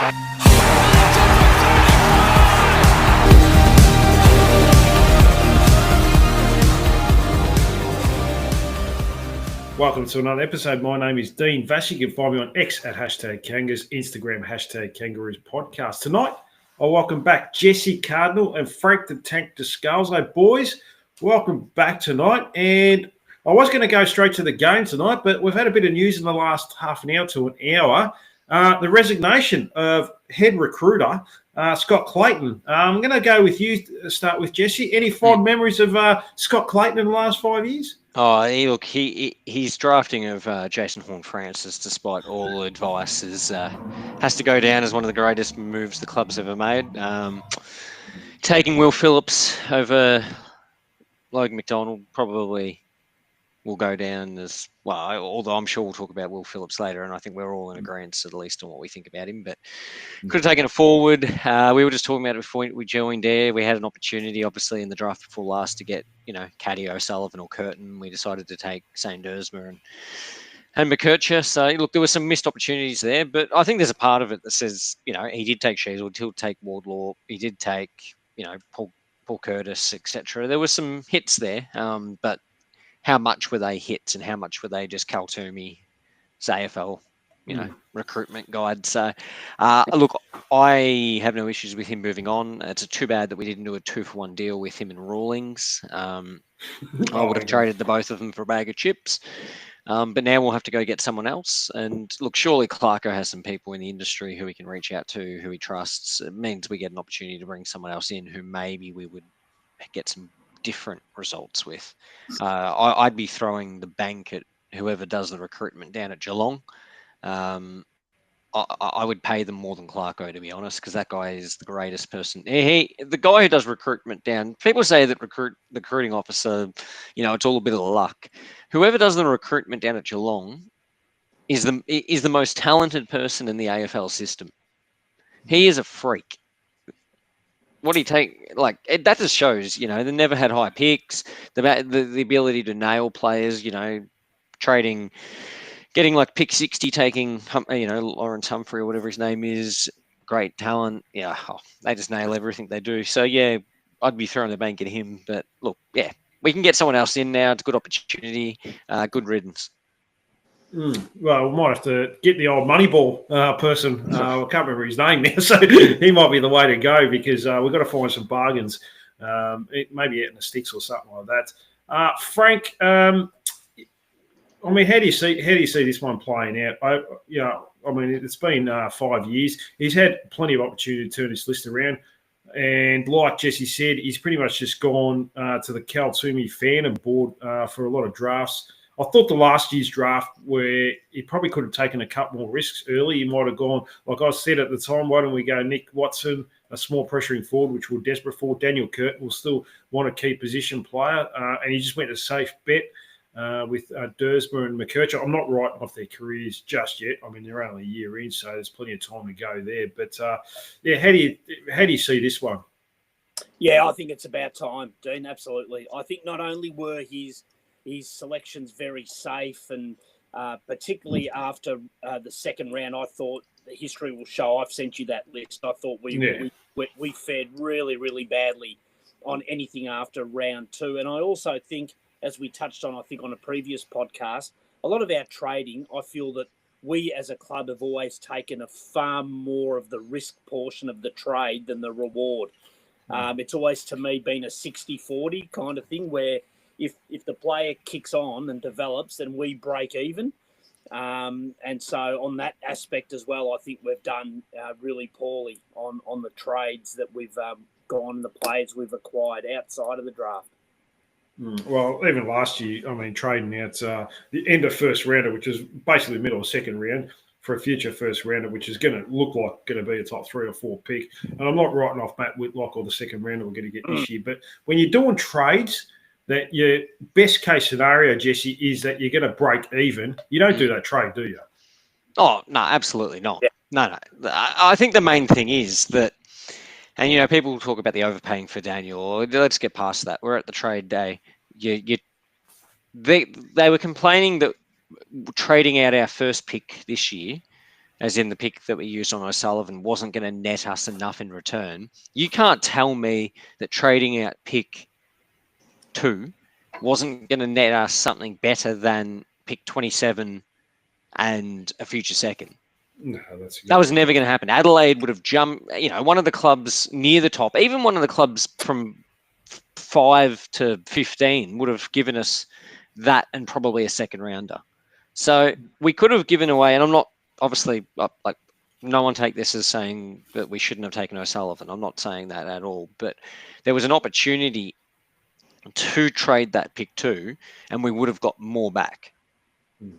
Welcome to another episode. My name is Dean Vassy. You can find me on X at #Kangas, Instagram #Kangaroos Podcast. Tonight, I welcome back Jesse Cardinal and Frank the Tank Descalzo. Boys, welcome back tonight. And I was going to go straight to the game tonight, but we've had a bit of news in the last half an hour to an hour. The resignation of head recruiter Scott Clayton. I'm going to go with you, start with Jesse. Any fond memories of Scott Clayton in the last 5 years? Oh, his drafting of Jason Horne-Francis, despite all advice, has to go down as one of the greatest moves the club's ever made. Taking Will Phillips over Logan McDonald probably will go down as well, although I'm sure we'll talk about Will Phillips later, and I think we're all in agreement at least on what we think about him, but could have taken it forward. We were just talking about it before we joined there. We had an opportunity, obviously, in the draft before last to get, Caddy O'Sullivan or Curtin. We decided to take St. Dursma and McKercher. So, look, there were some missed opportunities there, but I think there's a part of it that says, he did take Sheasel, he'll take Wardlaw, he did take, Paul Curtis, etc. There were some hits there, but how much were they hits and how much were they just Cal Toomey's AFL, recruitment guide? So, look, I have no issues with him moving on. It's too bad that we didn't do a 2-for-1 deal with him and Rawlings. I would have traded the both of them for a bag of chips. But now we'll have to go get someone else. And look, surely Clarko has some people in the industry who he can reach out to, who he trusts. It means we get an opportunity to bring someone else in who maybe we would get some different results with. I'd be throwing the bank at whoever does the recruitment down at Geelong. I would pay them more than Clarko, to be honest, because that guy is the greatest person. The guy who does recruitment down, people say that the recruiting officer, it's all a bit of luck. Whoever does the recruitment down at Geelong is the most talented person in the AFL system. He is a freak. What do you take? That just shows, they never had high picks, the ability to nail players, trading, getting pick 60, taking, Lawrence Humphrey or whatever his name is, great talent. Yeah, they just nail everything they do. So, yeah, I'd be throwing the bank at him. But, look, yeah, we can get someone else in now. It's a good opportunity, good riddance. Well, we might have to get the old Moneyball person. I can't remember his name now, so he might be the way to go because we've got to find some bargains, maybe out in the sticks or something like that. Frank, how do you see this one playing out? It's been 5 years. He's had plenty of opportunity to turn his list around, and like Jesse said, he's pretty much just gone to the Cal Toomey Phantom board for a lot of drafts. I thought the last year's draft where he probably could have taken a couple more risks early. He might have gone, like I said at the time, why don't we go Nick Watson, a small pressuring forward, which we're desperate for. Daniel Curtin will still want a key position player. And he just went a safe bet with Dursma and McKercher. I'm not writing off their careers just yet. I mean, they're only a year in, so there's plenty of time to go there. But, how do you see this one? Yeah, I think it's about time, Dean, absolutely. I think not only were his selections very safe, and particularly after the second round, I thought the history will show. I've sent you that list. I thought we fared really, really badly on anything after round 2. And I also think, as we touched on, I think on a previous podcast, a lot of our trading, I feel that we as a club have always taken a far more of the risk portion of the trade than the reward. It's always, to me, been a 60-40 kind of thing where if the player kicks on and develops, then we break even. And so on that aspect as well, I think we've done really poorly on the trades that we've gone, the players we've acquired outside of the draft. Well, even last year, trading out the end of first rounder, which is basically middle of second round, for a future first rounder, which is going to look like going to be a top 3 or 4 pick. And I'm not writing off Matt Whitlock or the second rounder we're going to get this year. But when you're doing trades, that your best case scenario, Jesse, is that you're going to break even. You don't do that trade, do you? Oh, no, absolutely not. Yeah. No. I think the main thing is that, and, people talk about the overpaying for Daniel. Let's get past that. We're at the trade day. They were complaining that trading out our first pick this year as in the pick that we used on O'Sullivan, wasn't going to net us enough in return, you can't tell me that trading out pick 2 wasn't going to net us something better than pick 27 and a future second. No, that was never going to happen. Adelaide would have jumped, one of the clubs near the top, even one of the clubs from 5 to 15 would have given us that and probably a second rounder. So we could have given away, and I'm not, obviously, like, no one take this as saying that we shouldn't have taken O'Sullivan. I'm not saying that at all, but there was an opportunity to trade that pick 2 and we would have got more back.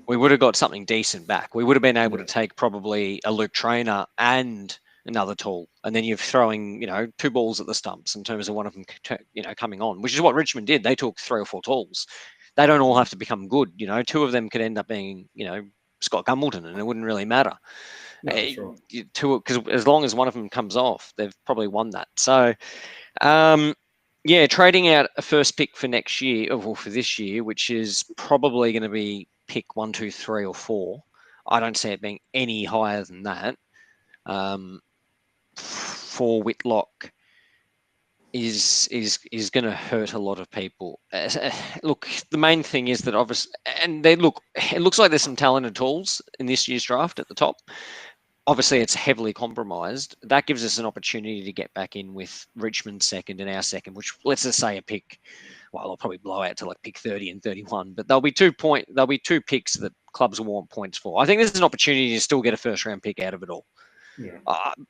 We would have got something decent back. We would have been able to take probably a Luke Trainer and another tall, and then you're throwing, 2 balls at the stumps in terms of one of them, coming on, which is what Richmond did. They took 3 or 4 talls. They don't all have to become good. 2 of them could end up being, Scott Gumbleton, and it wouldn't really matter. No, that's right. Because as long as one of them comes off, they've probably won that. So, trading out a first pick for next year, or for this year, which is probably going to be pick 1, 2, 3, or 4. I don't see it being any higher than that. For Whitlock is going to hurt a lot of people. Look, the main thing is that obviously, and it looks like there's some talented tools in this year's draft at the top. Obviously, it's heavily compromised. That gives us an opportunity to get back in with Richmond's second and our second, which, let's just say, a pick. Well, I'll probably blow out to like pick 30 and 31, but there'll be 2 picks that clubs will want points for. I think this is an opportunity to still get a first round pick out of it all. Yeah.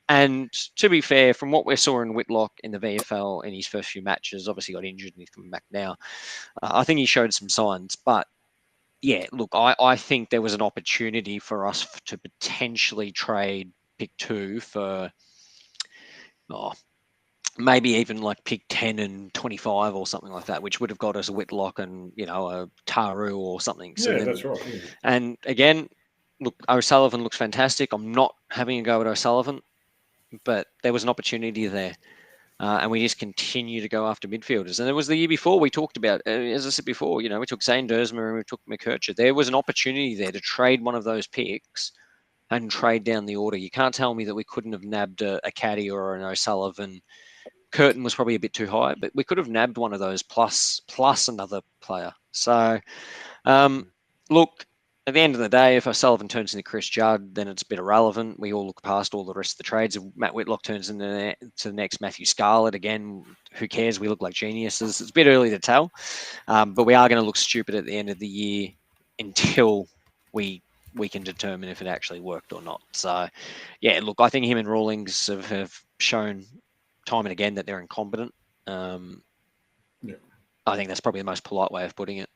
And to be fair, from what we saw in Whitlock in the VFL in his first few matches, obviously got injured and he's coming back now. I think he showed some signs, but yeah, look, I think there was an opportunity for us to potentially trade pick 2 for maybe even like pick 10 and 25 or something like that, which would have got us a Whitlock and, a Taru or something. So that's right. Yeah. And again, look, O'Sullivan looks fantastic. I'm not having a go at O'Sullivan, but there was an opportunity there. And we just continue to go after midfielders. And it was the year before we talked about, as I said before, we took Zane Dersmer and we took McKercher. There was an opportunity there to trade one of those picks and trade down the order. You can't tell me that we couldn't have nabbed a Caddy or an O'Sullivan. Curtin was probably a bit too high, but we could have nabbed one of those plus another player. So, look, at the end of the day, if O'Sullivan turns into Chris Judd, then it's a bit irrelevant. We all look past all the rest of the trades. If Matt Whitlock turns into the next Matthew Scarlett, again, who cares? We look like geniuses. It's a bit early to tell, but we are going to look stupid at the end of the year until we can determine if it actually worked or not. So, yeah, look, I think him and Rawlings have shown time and again that they're incompetent. I think that's probably the most polite way of putting it.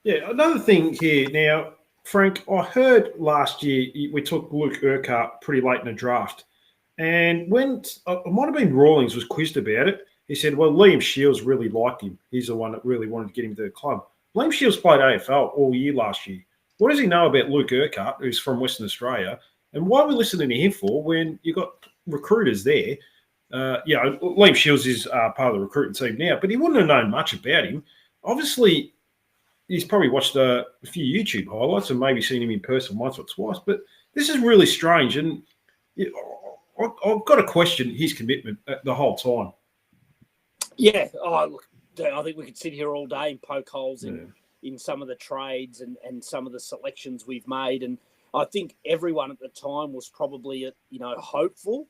Yeah, another thing here now, Frank, I heard last year we took Luke Urquhart pretty late in the draft. And when it might have been Rawlings was quizzed about it, he said, well, Liam Shields really liked him. He's the one that really wanted to get him to the club. Liam Shields played AFL all year last year. What does he know about Luke Urquhart, who's from Western Australia? And why are we listening to him for when you've got recruiters there? Liam Shields is part of the recruiting team now, but he wouldn't have known much about him. Obviously, he's probably watched a few YouTube highlights and maybe seen him in person once or twice, but this is really strange. And I've got to question his commitment the whole time. Yeah. Look, I think we could sit here all day and poke holes in some of the trades and some of the selections we've made. And I think everyone at the time was probably, hopeful.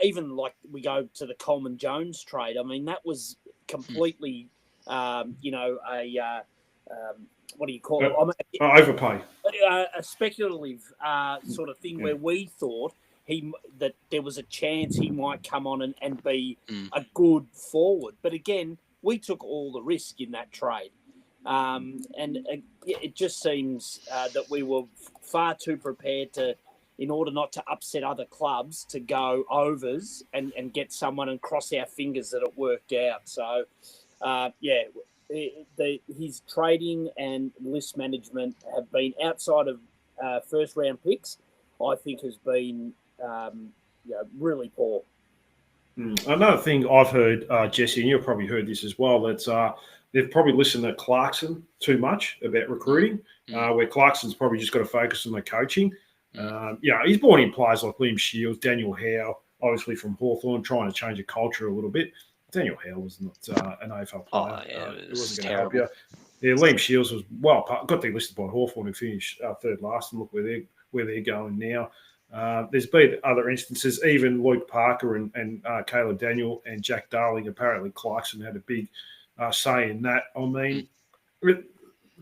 Even like we go to the Coleman Jones trade. I mean, that was completely, what do you call it? Overpay. A speculative sort of thing where we thought that there was a chance he might come on and be a good forward. But again, we took all the risk in that trade. It just seems that we were far too prepared in order not to upset other clubs, to go overs and get someone and cross our fingers that it worked out. So, his trading and list management have been outside of first round picks. I think has been really poor. Another thing I've heard, Jesse, and you've probably heard this as well, that's they've probably listened to Clarkson too much about recruiting, where Clarkson's probably just got to focus on the coaching. He's brought in players like Liam Shields, Daniel Howe, obviously from Hawthorn, trying to change the culture a little bit. Daniel Howe was not an AFL player. It wasn't going to terrible. help you. Yeah, Liam Shields was got delisted by Hawthorn and finished third last, and look where they're going now. There's been other instances, even Luke Parker and Caleb Daniel and Jack Darling. Apparently, Clarkson had a big say in that. I mean,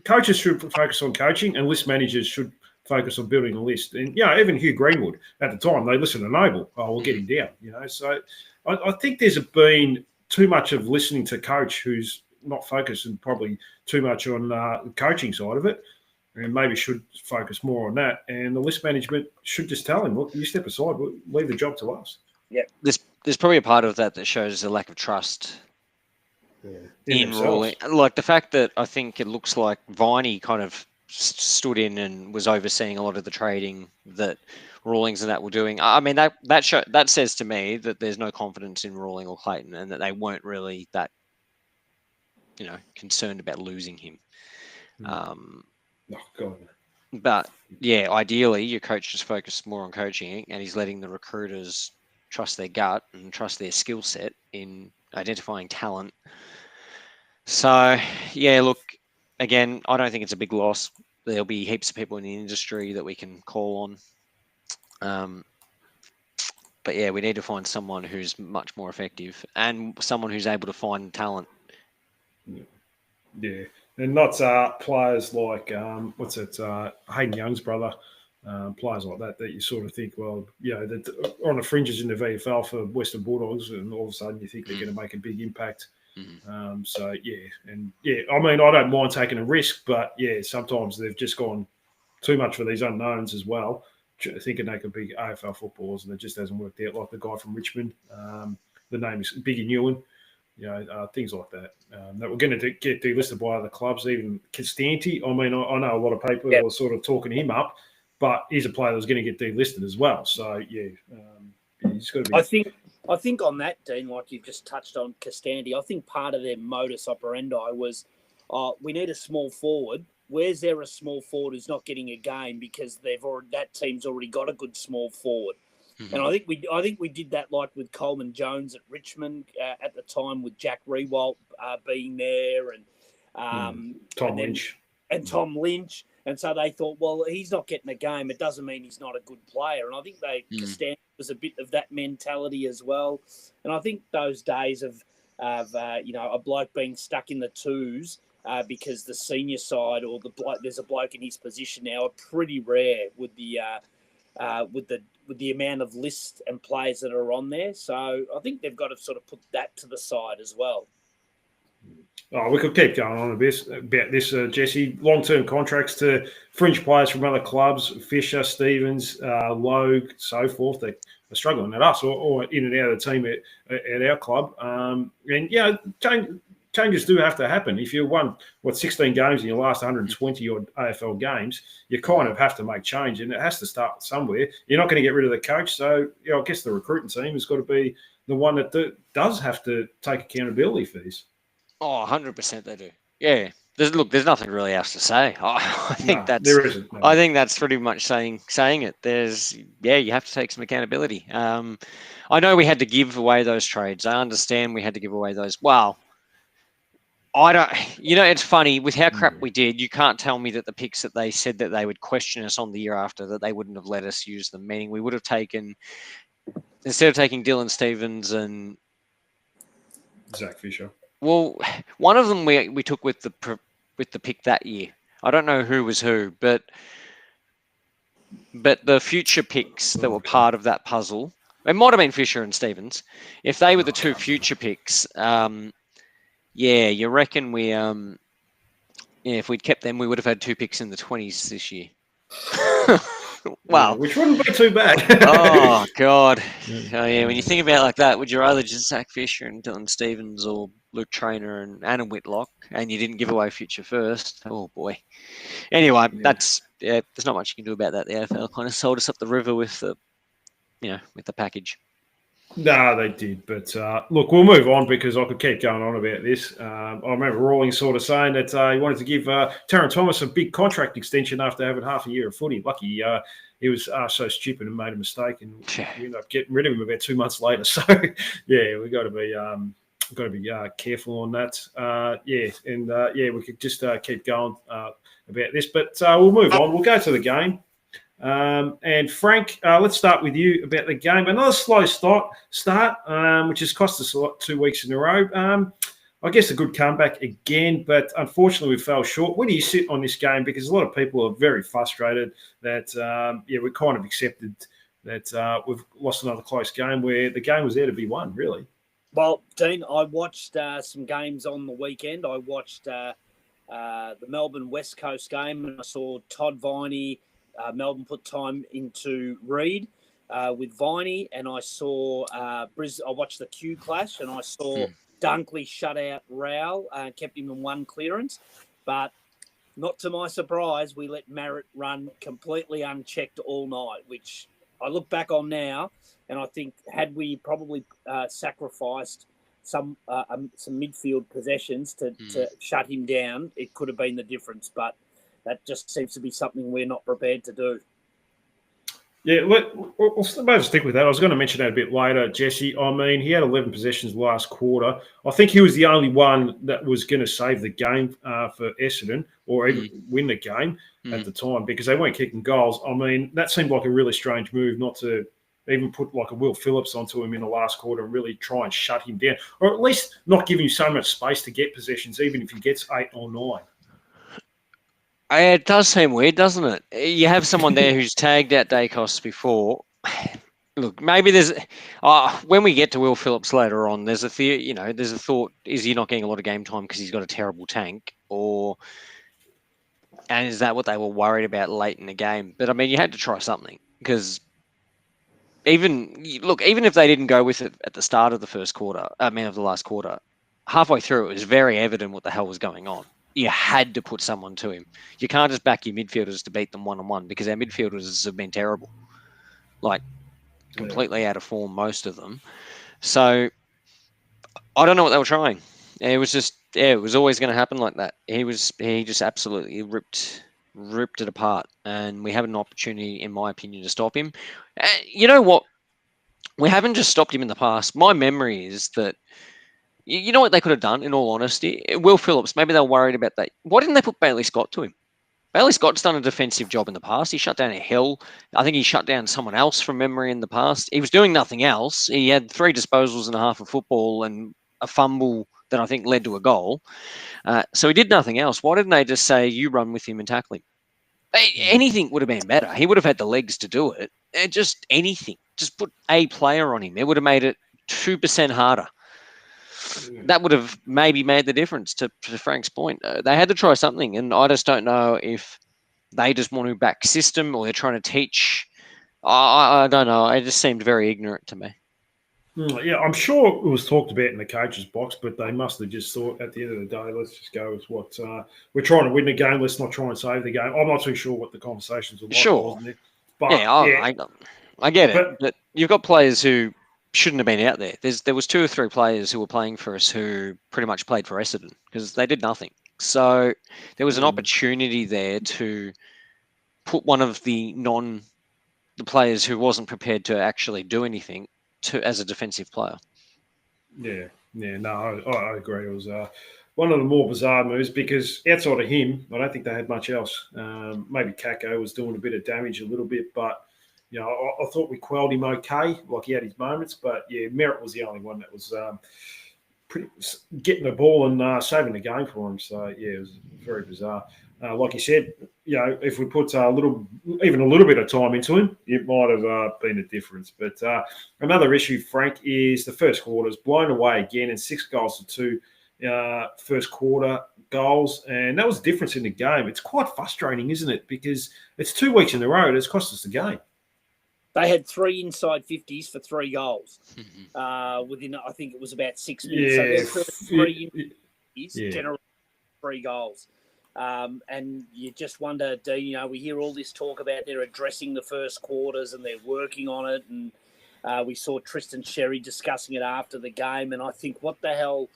coaches should focus on coaching, and list managers should focus on building a list. And even Hugh Greenwood at the time, they listened to Noble. Oh, we'll get him down. So I think there's been too much of listening to coach who's not focused and probably too much on the coaching side of it. And maybe should focus more on that. And the list management should just tell him, look, you step aside, we'll leave the job to us. Yeah. There's probably a part of that shows a lack of trust in ruling. Like the fact that I think it looks like Viney kind of stood in and was overseeing a lot of the trading that rulings and that were doing. I mean, that says to me that there's no confidence in ruling or Clayton and that they weren't really that, concerned about losing him. Oh, God. But yeah, ideally your coach just focused more on coaching and he's letting the recruiters trust their gut and trust their skill set in identifying talent. So yeah, look, again, I don't think it's a big loss. There'll be heaps of people in the industry that we can call on. But yeah, we need to find someone who's much more effective and someone who's able to find talent. Yeah. And not players like, Hayden Young's brother, players like that you sort of think, well, that on the fringes in the VFL for Western Bulldogs, and all of a sudden you think they're going to make a big impact. I mean, I don't mind taking a risk, but sometimes they've just gone too much for these unknowns as well, thinking they could be AFL footballers, and it just hasn't worked out. Like the guy from Richmond, the name is Biggie Newen. Things like that. That we're going to get delisted by other clubs, even Costanti. I mean, I know a lot of people are sort of talking him up, but he's a player that's going to get delisted as well. So, he's got to be... I think on that, Dean, like you just touched on Costanti, I think part of their modus operandi was, we need a small forward. Where's there a small forward who's not getting a game because that team's already got a good small forward? And I think we did that like with Coleman Jones at Richmond at the time with Jack Rewalt being there and Tom Lynch. Tom Lynch. And so they thought, well, he's not getting a game. It doesn't mean he's not a good player. And I think Costanti was a bit of that mentality as well. And I think those days of a bloke being stuck in the twos because the senior side or there's a bloke in his position now are pretty rare with the amount of lists and players that are on there. So I think they've got to sort of put that to the side as well. Oh, we could keep going on about this, Jesse. Long-term contracts to fringe players from other clubs, Fisher, Stevens, Logue, so forth. They are struggling at us or in and out of the team at our club. Changes do have to happen. If you won, 16 games in your last 120-odd AFL games, you kind of have to make change, and it has to start somewhere. You're not going to get rid of the coach, so I guess the recruiting team has got to be the one that does have to take accountability for this. Oh, 100% they do. Yeah. There's nothing really else to say. I think there isn't. No. I think that's pretty much saying it. You have to take some accountability. I know we had to give away those trades. I understand we had to give away those. Wow. I don't. It's funny with how crap we did. You can't tell me that the picks that they said that they would question us on the year after, that they wouldn't have let us use them. Meaning we would have taken, instead of taking Dylan Stevens and Zach Fisher. Well, one of them we took with the pick that year. I don't know who was who, but the future picks that were part of that puzzle, it might have been Fisher and Stevens. If they were the two future picks, you reckon we if we'd kept them, we would have had 2 picks in the 20s this year. Wow. Which wouldn't be too bad. Oh, God. Oh, yeah, when you think about it like that, would you rather just Zach Fisher and Dylan Stevens or Luke Traynor and Anna Whitlock, and you didn't give away future first? Oh, boy. Anyway, there's not much you can do about that. The AFL kind of sold us up the river with the package. No, they did. But look, we'll move on because I could keep going on about this. I remember Rawlings sort of saying that he wanted to give Taron Thomas a big contract extension after having half a year of footy. Lucky he was so stupid and made a mistake, and Yeah. we ended up getting rid of him about 2 months later. So, yeah, we got to be careful on that. We could just keep going about this, but we'll move on. We'll go to the game. And Frank, let's start with you about the game. Another slow start, which has cost us a lot 2 weeks in a row. I guess a good comeback again, but unfortunately we fell short. Where do you sit on this game? Because a lot of people are very frustrated that, we kind of accepted that we've lost another close game where the game was there to be won, really. Well, Dean, I watched some games on the weekend. I watched the Melbourne West Coast game, and I saw Todd Viney. Melbourne put time into Reed with Viney, and I saw I watched the Q clash, and I saw Dunkley shut out Rowell and kept him in one clearance. But not to my surprise, we let Marett run completely unchecked all night, which I look back on now, and I think had we probably sacrificed some midfield possessions to shut him down, it could have been the difference. But that just seems to be something we're not prepared to do. Yeah, we'll maybe stick with that. I was going to mention that a bit later, Jesse. I mean, he had 11 possessions last quarter. I think he was the only one that was going to save the game for Essendon or even win the game at the time because they weren't kicking goals. I mean, that seemed like a really strange move not to even put like a Will Phillips onto him in the last quarter and really try and shut him down, or at least not give him so much space to get possessions, even if he gets 8 or 9. It does seem weird, doesn't it? You have someone there who's tagged out Dacos before. Look, maybe there's when we get to Will Phillips later on, there's a thought: is he not getting a lot of game time because he's got a terrible tank, and is that what they were worried about late in the game? But I mean, you had to try something because even if they didn't go with it at the start of of the last quarter, halfway through it was very evident what the hell was going on. You had to put someone to him. You can't just back your midfielders to beat them one-on-one because our midfielders have been terrible. Like, completely out of form, most of them. So, I don't know what they were trying. It was just, it was always going to happen like that. He just absolutely ripped it apart. And we have an opportunity, in my opinion, to stop him. You know what? We haven't just stopped him in the past. My memory is that you know what they could have done, in all honesty? Will Phillips, maybe they were worried about that. Why didn't they put Bailey Scott to him? Bailey Scott's done a defensive job in the past. He shut down a Hill. I think he shut down someone else from memory in the past. He was doing nothing else. He had 3 disposals and a half of football and a fumble that I think led to a goal. So he did nothing else. Why didn't they just say, you run with him and tackle him? Anything would have been better. He would have had the legs to do it. Just anything. Just put a player on him. It would have made it 2% harder. That would have maybe made the difference to Frank's point. They had to try something, and I just don't know if they just want to back system or they're trying to teach. I don't know. It just seemed very ignorant to me. Yeah, I'm sure it was talked about in the coach's box, but they must have just thought at the end of the day, let's just go with what we're trying to win the game. Let's not try and save the game. I'm not too sure what the conversations were like. Sure. But, I get it. But you've got players who shouldn't have been out there. There was 2 or 3 players who were playing for us who pretty much played for Essendon because they did nothing. So there was an opportunity there to put one of the players who wasn't prepared to actually do anything as a defensive player. Yeah, no, I agree. It was one of the more bizarre moves because outside of him, I don't think they had much else. Maybe Kako was doing a bit of damage a little bit, but you know, I thought we quelled him okay. Like he had his moments, but yeah, Merritt was the only one that was pretty getting the ball and saving the game for him. So yeah, it was very bizarre. Like you said, you know, if we put even a little bit of time into him, it might have been a difference. But another issue, Frank, is the first quarter's blown away again, and 6 goals to 2 first quarter goals, and that was the difference in the game. It's quite frustrating, isn't it? Because it's 2 weeks in a row, and it's cost us the game. They had 3 inside 50s for 3 goals within, I think it was about 6 minutes. Yeah, so 3 generally 3 goals. And you just wonder, Dean, you know, we hear all this talk about they're addressing the first quarters and they're working on it. And we saw Tristan Sherry discussing it after the game. And I think what the hell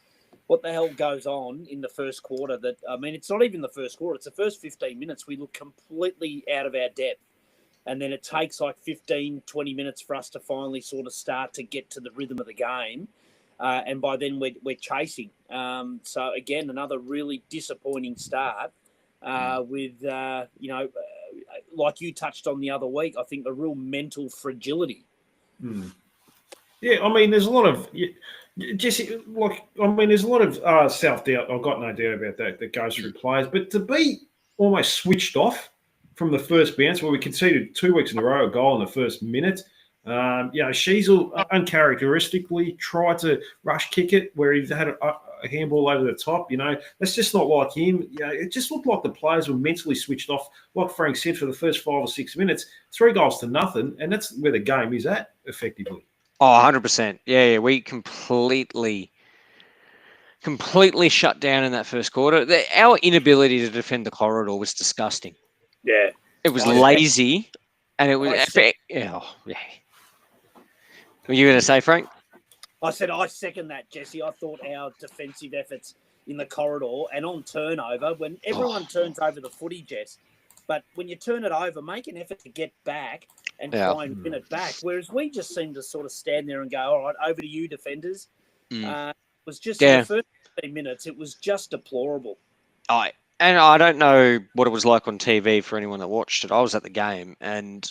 goes on in the first quarter it's not even the first quarter. It's the first 15 minutes. We look completely out of our depth. and then it takes like 15, 20 minutes for us to finally sort of start to get to the rhythm of the game. And by then we're chasing. So again, another really disappointing start with, like you touched on the other week, I think the real mental fragility. Yeah, I mean, there's a lot of Jesse. There's a lot of self-doubt. I've got no doubt about that goes through players. But to be almost switched off from the first bounce, where we conceded 2 weeks in a row a goal in the first minute. Sheasel uncharacteristically tried to rush kick it where he had a handball over the top. That's just not like him. It just looked like the players were mentally switched off, like Frank said, for the first 5 or 6 minutes. 3 goals to nothing, and that's where the game is at, effectively. Oh, 100%. Yeah, we completely shut down in that first quarter. Our inability to defend the corridor was disgusting. Yeah. It was lazy, and it was... Yeah. Were you going to say, Frank? I said I second that, Jesse. I thought our defensive efforts in the corridor and on turnover, when everyone turns over the footy, Jess, but when you turn it over, make an effort to get back and try and win it back. Whereas we just seem to sort of stand there and go, all right, over to you, defenders. It was just in the first 15 minutes, it was just deplorable. And I don't know what it was like on TV for anyone that watched it. I was at the game, and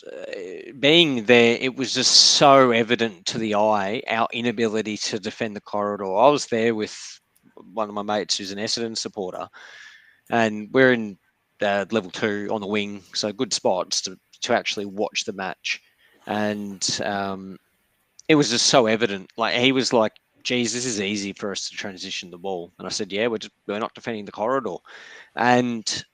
being there, it was just so evident to the eye, our inability to defend the corridor. I was there with one of my mates who's an Essendon supporter, and we're in level 2 on the wing, so good spots to actually watch the match. And it was just so evident. Like, he was like, geez, this is easy for us to transition the ball. And I said, yeah, we're not defending the corridor. And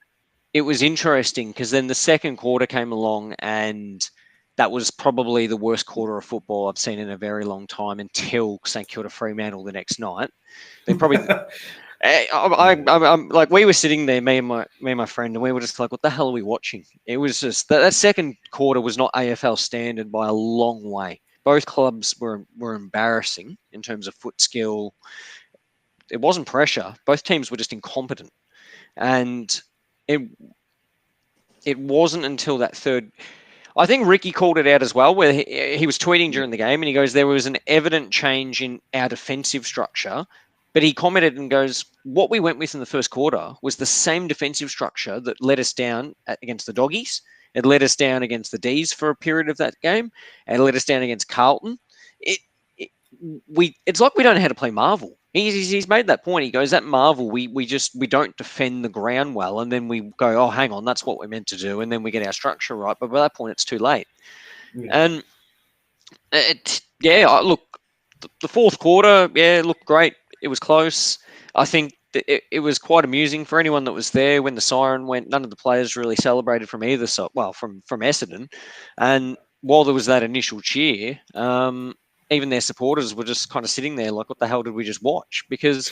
it was interesting because then the second quarter came along, and that was probably the worst quarter of football I've seen in a very long time until St Kilda Fremantle the next night. They probably... I'm like, we were sitting there, me and my friend, and we were just like, what the hell are we watching? It was just... That second quarter was not AFL standard by a long way. Both clubs were embarrassing in terms of foot skill. It wasn't pressure. Both teams were just incompetent. And it wasn't until that third... I think Ricky called it out as well, where he was tweeting during the game, and he goes, there was an evident change in our defensive structure. But he commented and goes, what we went with in the first quarter was the same defensive structure that let us down against the Doggies. It let us down against the D's for a period of that game. And it let us down against Carlton. It's like we don't know how to play Marvel. He's made that point. He goes, at Marvel, we don't defend the ground well. And then we go, oh, hang on, that's what we're meant to do. And then we get our structure right. But by that point, it's too late. Yeah. And look, the fourth quarter, looked great. It was close. I think it was quite amusing for anyone that was there when the siren went. None of the players really celebrated from either side. Well, from Essendon, and while there was that initial cheer, even their supporters were just kind of sitting there like, "What the hell did we just watch?" Because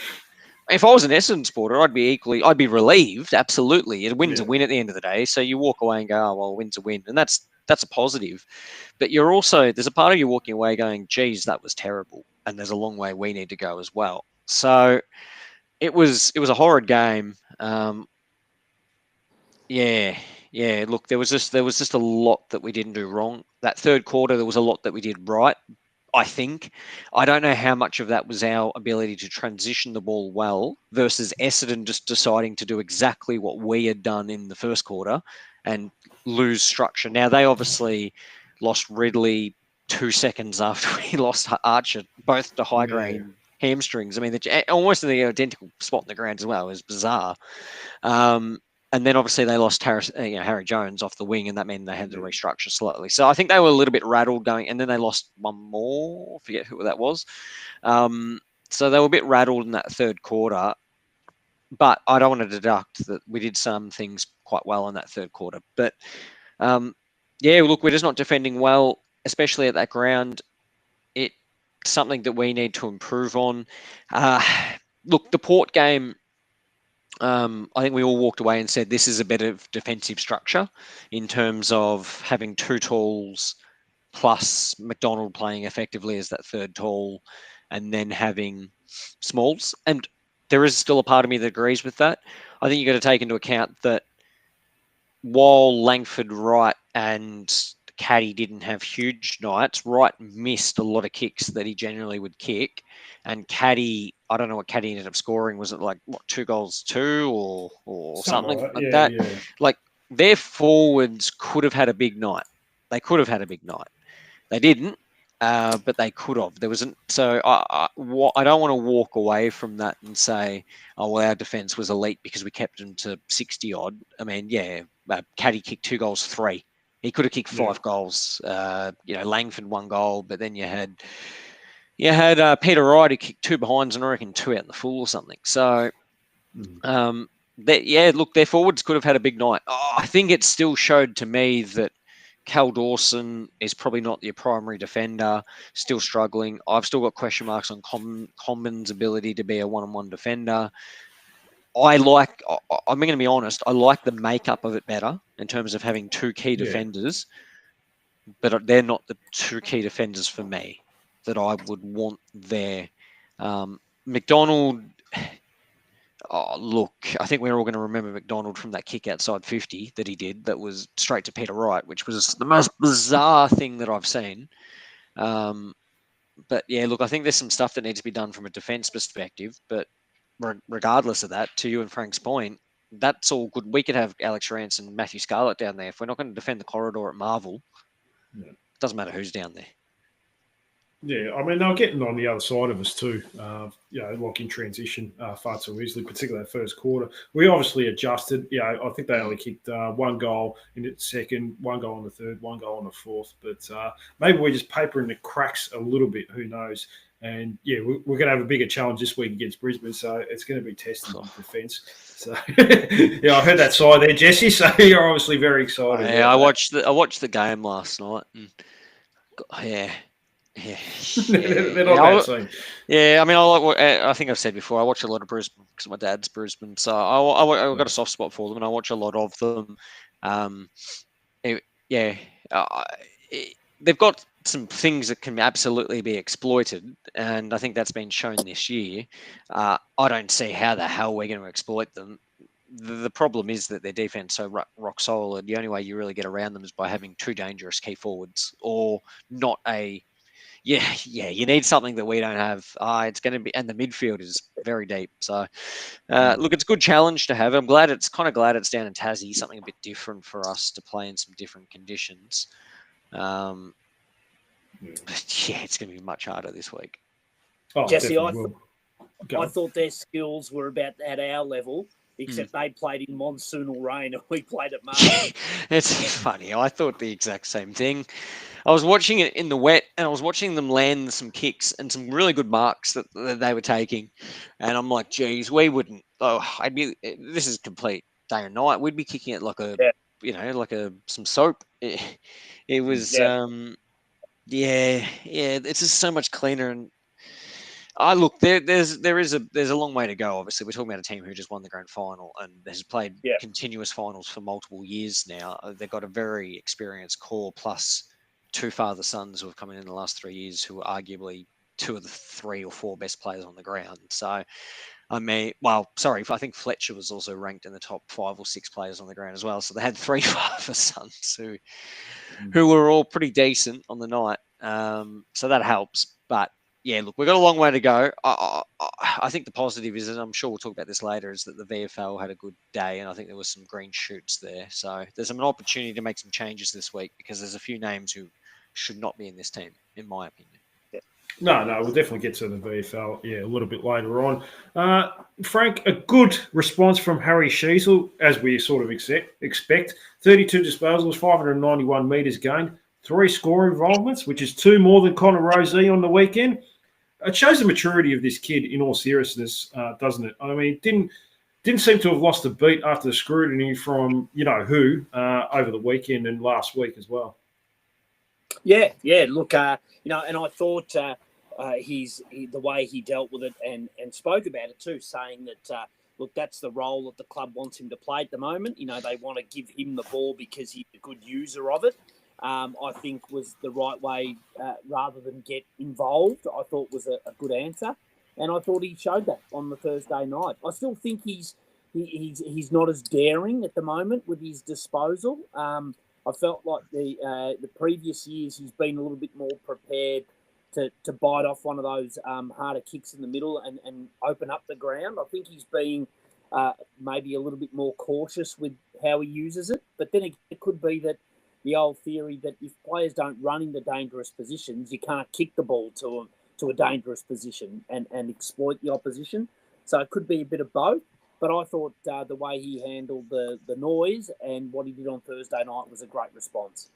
if I was an Essendon supporter, I'd be relieved. Absolutely, a win's a win at the end of the day. So you walk away and go, "Oh well, a win's a win," and that's a positive. But there's a part of you walking away going, "Geez, that was terrible," and there's a long way we need to go as well. So it was a horrid game. Look, there was just a lot that we didn't do wrong. That third quarter, there was a lot that we did right, I think. I don't know how much of that was our ability to transition the ball well versus Essendon just deciding to do exactly what we had done in the first quarter and lose structure. Now, they obviously lost Ridley 2 seconds after we lost Archer, both to high-grade hamstrings. I mean, almost in the identical spot in the ground as well. It was bizarre. And then obviously they lost Harry Jones off the wing, and that meant they had to restructure slightly. So I think they were a little bit rattled going, and then they lost one more. I forget who that was. So they were a bit rattled in that third quarter. But I don't want to deduct that we did some things quite well in that third quarter. But look, we're just not defending well, especially at that ground. It's something that we need to improve on. Look, the Port game, I think we all walked away and said this is a better defensive structure in terms of having two talls plus McDonald playing effectively as that third tall and then having Smalls. And there is still a part of me that agrees with that. I think you've got to take into account that while Langford, Wright and Caddy didn't have huge nights. Wright missed a lot of kicks that he generally would kick, and Caddy, I don't know what Caddy ended up scoring. Was it like what 2 goals 2 or something like that? Yeah. Like their forwards could have had a big night. They could have had a big night. They didn't, but they could have. There wasn't. So I don't want to walk away from that and say, oh well, our defence was elite because we kept them to 60 odd. I mean, yeah, Caddy kicked 2 goals 3. He could have kicked 5 goals. Langford 1 goal, but then you had Peter Wright who kicked 2 behinds and I reckon 2 out in the full or something. So. Look, their forwards could have had a big night. I think it still showed to me that Cal Dawson is probably not your primary defender, still struggling. I've still got question marks on Common's ability to be a one-on-one defender. I'm going to be honest, I like the makeup of it better in terms of having 2 key defenders, but they're not the 2 key defenders for me that I would want there. McDonald... Oh, look, I think we're all going to remember McDonald from that kick outside 50 that he did that was straight to Peter Wright, which was the most bizarre thing that I've seen. But, yeah, look, I think there's some stuff that needs to be done from a defence perspective. But regardless of that, to you and Frank's point, that's all good. We could have Alex Rance and Matthew Scarlett down there. If we're not going to defend the corridor at Marvel, it doesn't matter who's down there. Yeah, I mean, they're getting on the other side of us too, like in transition far too easily, particularly that first quarter. We obviously adjusted. I think they only kicked 1 goal in the second, 1 goal in the third, 1 goal in the fourth. But maybe we're just papering the cracks a little bit. Who knows? And, we're going to have a bigger challenge this week against Brisbane, so it's going to be tested in defence. So, I heard that side there, Jesse, so you're obviously very excited. I watched the game last night. And, they're not that team. Yeah, I mean, I think I've said before, I watch a lot of Brisbane because my dad's Brisbane, so I've got a soft spot for them, and I watch a lot of them. They've got some things that can absolutely be exploited, and I think that's been shown this year. I don't see how the hell we're going to exploit them. The problem is that their defense so rock solid. The only way you really get around them is by having 2 dangerous key forwards, or not a. You need something that we don't have. It's going to be, and the midfield is very deep. So, look, it's a good challenge to have. I'm glad it's down in Tassie, something a bit different for us to play in some different conditions. But it's going to be much harder this week. Jesse, I thought their skills were about at our level, except they played in monsoonal rain and we played at Marvel. It's funny. I thought the exact same thing. I was watching it in the wet, and I was watching them land some kicks and some really good marks that they were taking. And I'm like, geez, we wouldn't. This is complete day and night. We'd be kicking it like some soap. It was, it's just so much cleaner. And look, there's a long way to go. Obviously, we're talking about a team who just won the grand final and has played continuous finals for multiple years now. They've got a very experienced core, plus 2 father sons who have come in the last 3 years, who are arguably 2 of the 3 or 4 best players on the ground. So, I think Fletcher was also ranked in the top 5 or 6 players on the ground as well. So they had 3 father sons who were all pretty decent on the night. So that helps. But yeah, look, we've got a long way to go. I think the positive is, and I'm sure we'll talk about this later, is that the VFL had a good day, and I think there was some green shoots there. So there's an opportunity to make some changes this week, because there's a few names who should not be in this team, in my opinion. No, we'll definitely get to the VFL, a little bit later on. Frank, a good response from Harry Sheasel, as we sort of expect. 32 disposals, 591 metres gained, 3 score involvements, which is 2 more than Connor Rozee on the weekend. It shows the maturity of this kid, in all seriousness, doesn't it? I mean, didn't seem to have lost a beat after the scrutiny from who over the weekend and last week as well. Yeah. Look, and I thought the way he dealt with it and spoke about it too, saying that look, that's the role that the club wants him to play at the moment. They want to give him the ball because he's a good user of it. I think was the right way rather than get involved. I thought was a good answer, and I thought he showed that on the Thursday night. I still think he's not as daring at the moment with his disposal. I felt like the previous years he's been a little bit more prepared to bite off one of those harder kicks in the middle and open up the ground. I think he's being maybe a little bit more cautious with how he uses it. But then it could be that the old theory that if players don't run into dangerous positions, you can't kick the ball to a dangerous position and exploit the opposition. So it could be a bit of both. But I thought the way he handled the noise and what he did on Thursday night was a great response.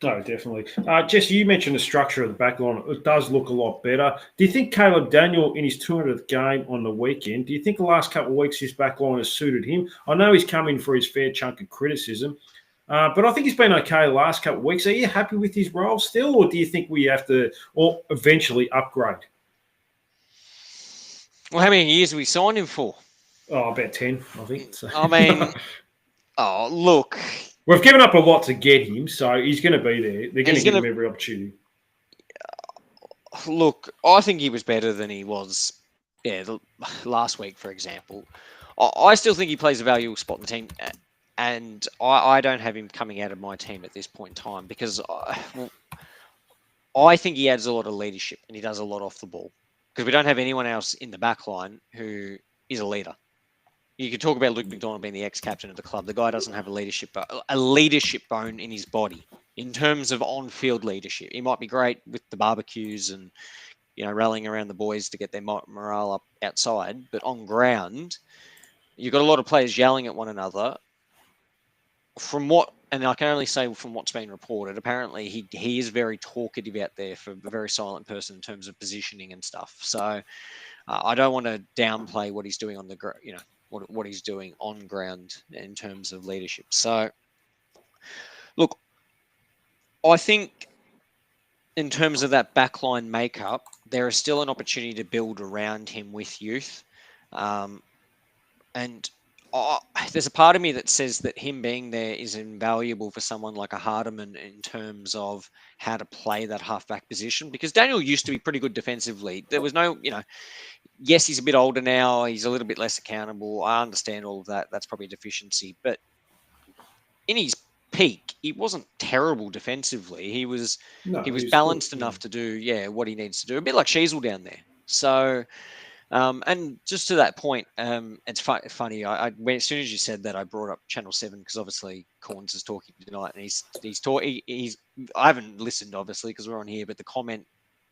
No, definitely. Jesse, you mentioned the structure of the back line. It does look a lot better. Do you think Caleb Daniel, in his 200th game on the weekend, do you think the last couple of weeks his back line has suited him? I know he's come in for his fair chunk of criticism, but I think he's been okay the last couple of weeks. Are you happy with his role still, or do you think we have to or eventually upgrade? Well, how many years have we signed him for? Oh, about 10, I think. So. I mean, oh, look. We've given up a lot to get him, so he's going to be there. They're going to give him every opportunity. Look, I think he was better than he was, last week, for example. I still think he plays a valuable spot in the team, and I don't have him coming out of my team at this point in time because I think he adds a lot of leadership and he does a lot off the ball because we don't have anyone else in the back line who is a leader. You could talk about Luke McDonald being the ex-captain of the club. The guy doesn't have a leadership bone in his body in terms of on-field leadership. He might be great with the barbecues and, rallying around the boys to get their morale up outside. But on ground, you've got a lot of players yelling at one another. And I can only say from what's been reported, apparently he is very talkative out there for a very silent person in terms of positioning and stuff. So I don't want to downplay what he's doing on the what he's doing on ground in terms of leadership. So, look, I think in terms of that backline makeup, there is still an opportunity to build around him with youth. And there's a part of me that says that him being there is invaluable for someone like a Hardiman in terms of how to play that halfback position, because Daniel used to be pretty good defensively. There was no, yes, he's a bit older now. He's a little bit less accountable. I understand all of that. That's probably a deficiency. But in his peak, he wasn't terrible defensively. He was balanced enough to do, what he needs to do. A bit like Sheasel down there. So, and just to that point, it's funny. As soon as you said that, I brought up Channel 7 because obviously Corns is talking tonight, and he's talking. I haven't listened obviously because we're on here, but the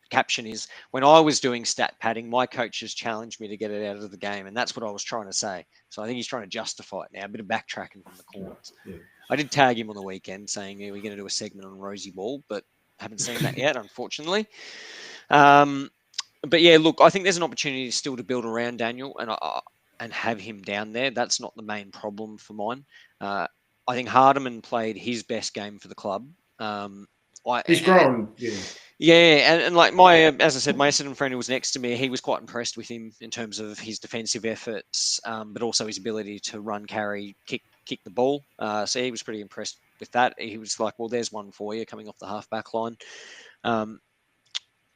caption is, when I was doing stat padding, my coaches challenged me to get it out of the game, and that's what I was trying to say. So I think he's trying to justify it now. A bit of backtracking from the Corns. Yeah. I did tag him on the weekend saying we're going to do a segment on Rosie Ball, but haven't seen that yet, unfortunately. But yeah, look, I think there's an opportunity still to build around Daniel and have him down there. That's not the main problem for mine. I think Hardiman played his best game for the club. He's grown. And like as I said, my Essendon friend who was next to me, he was quite impressed with him in terms of his defensive efforts, but also his ability to run, carry, kick the ball. So he was pretty impressed with that. He was like, well, there's one for you coming off the half-back line.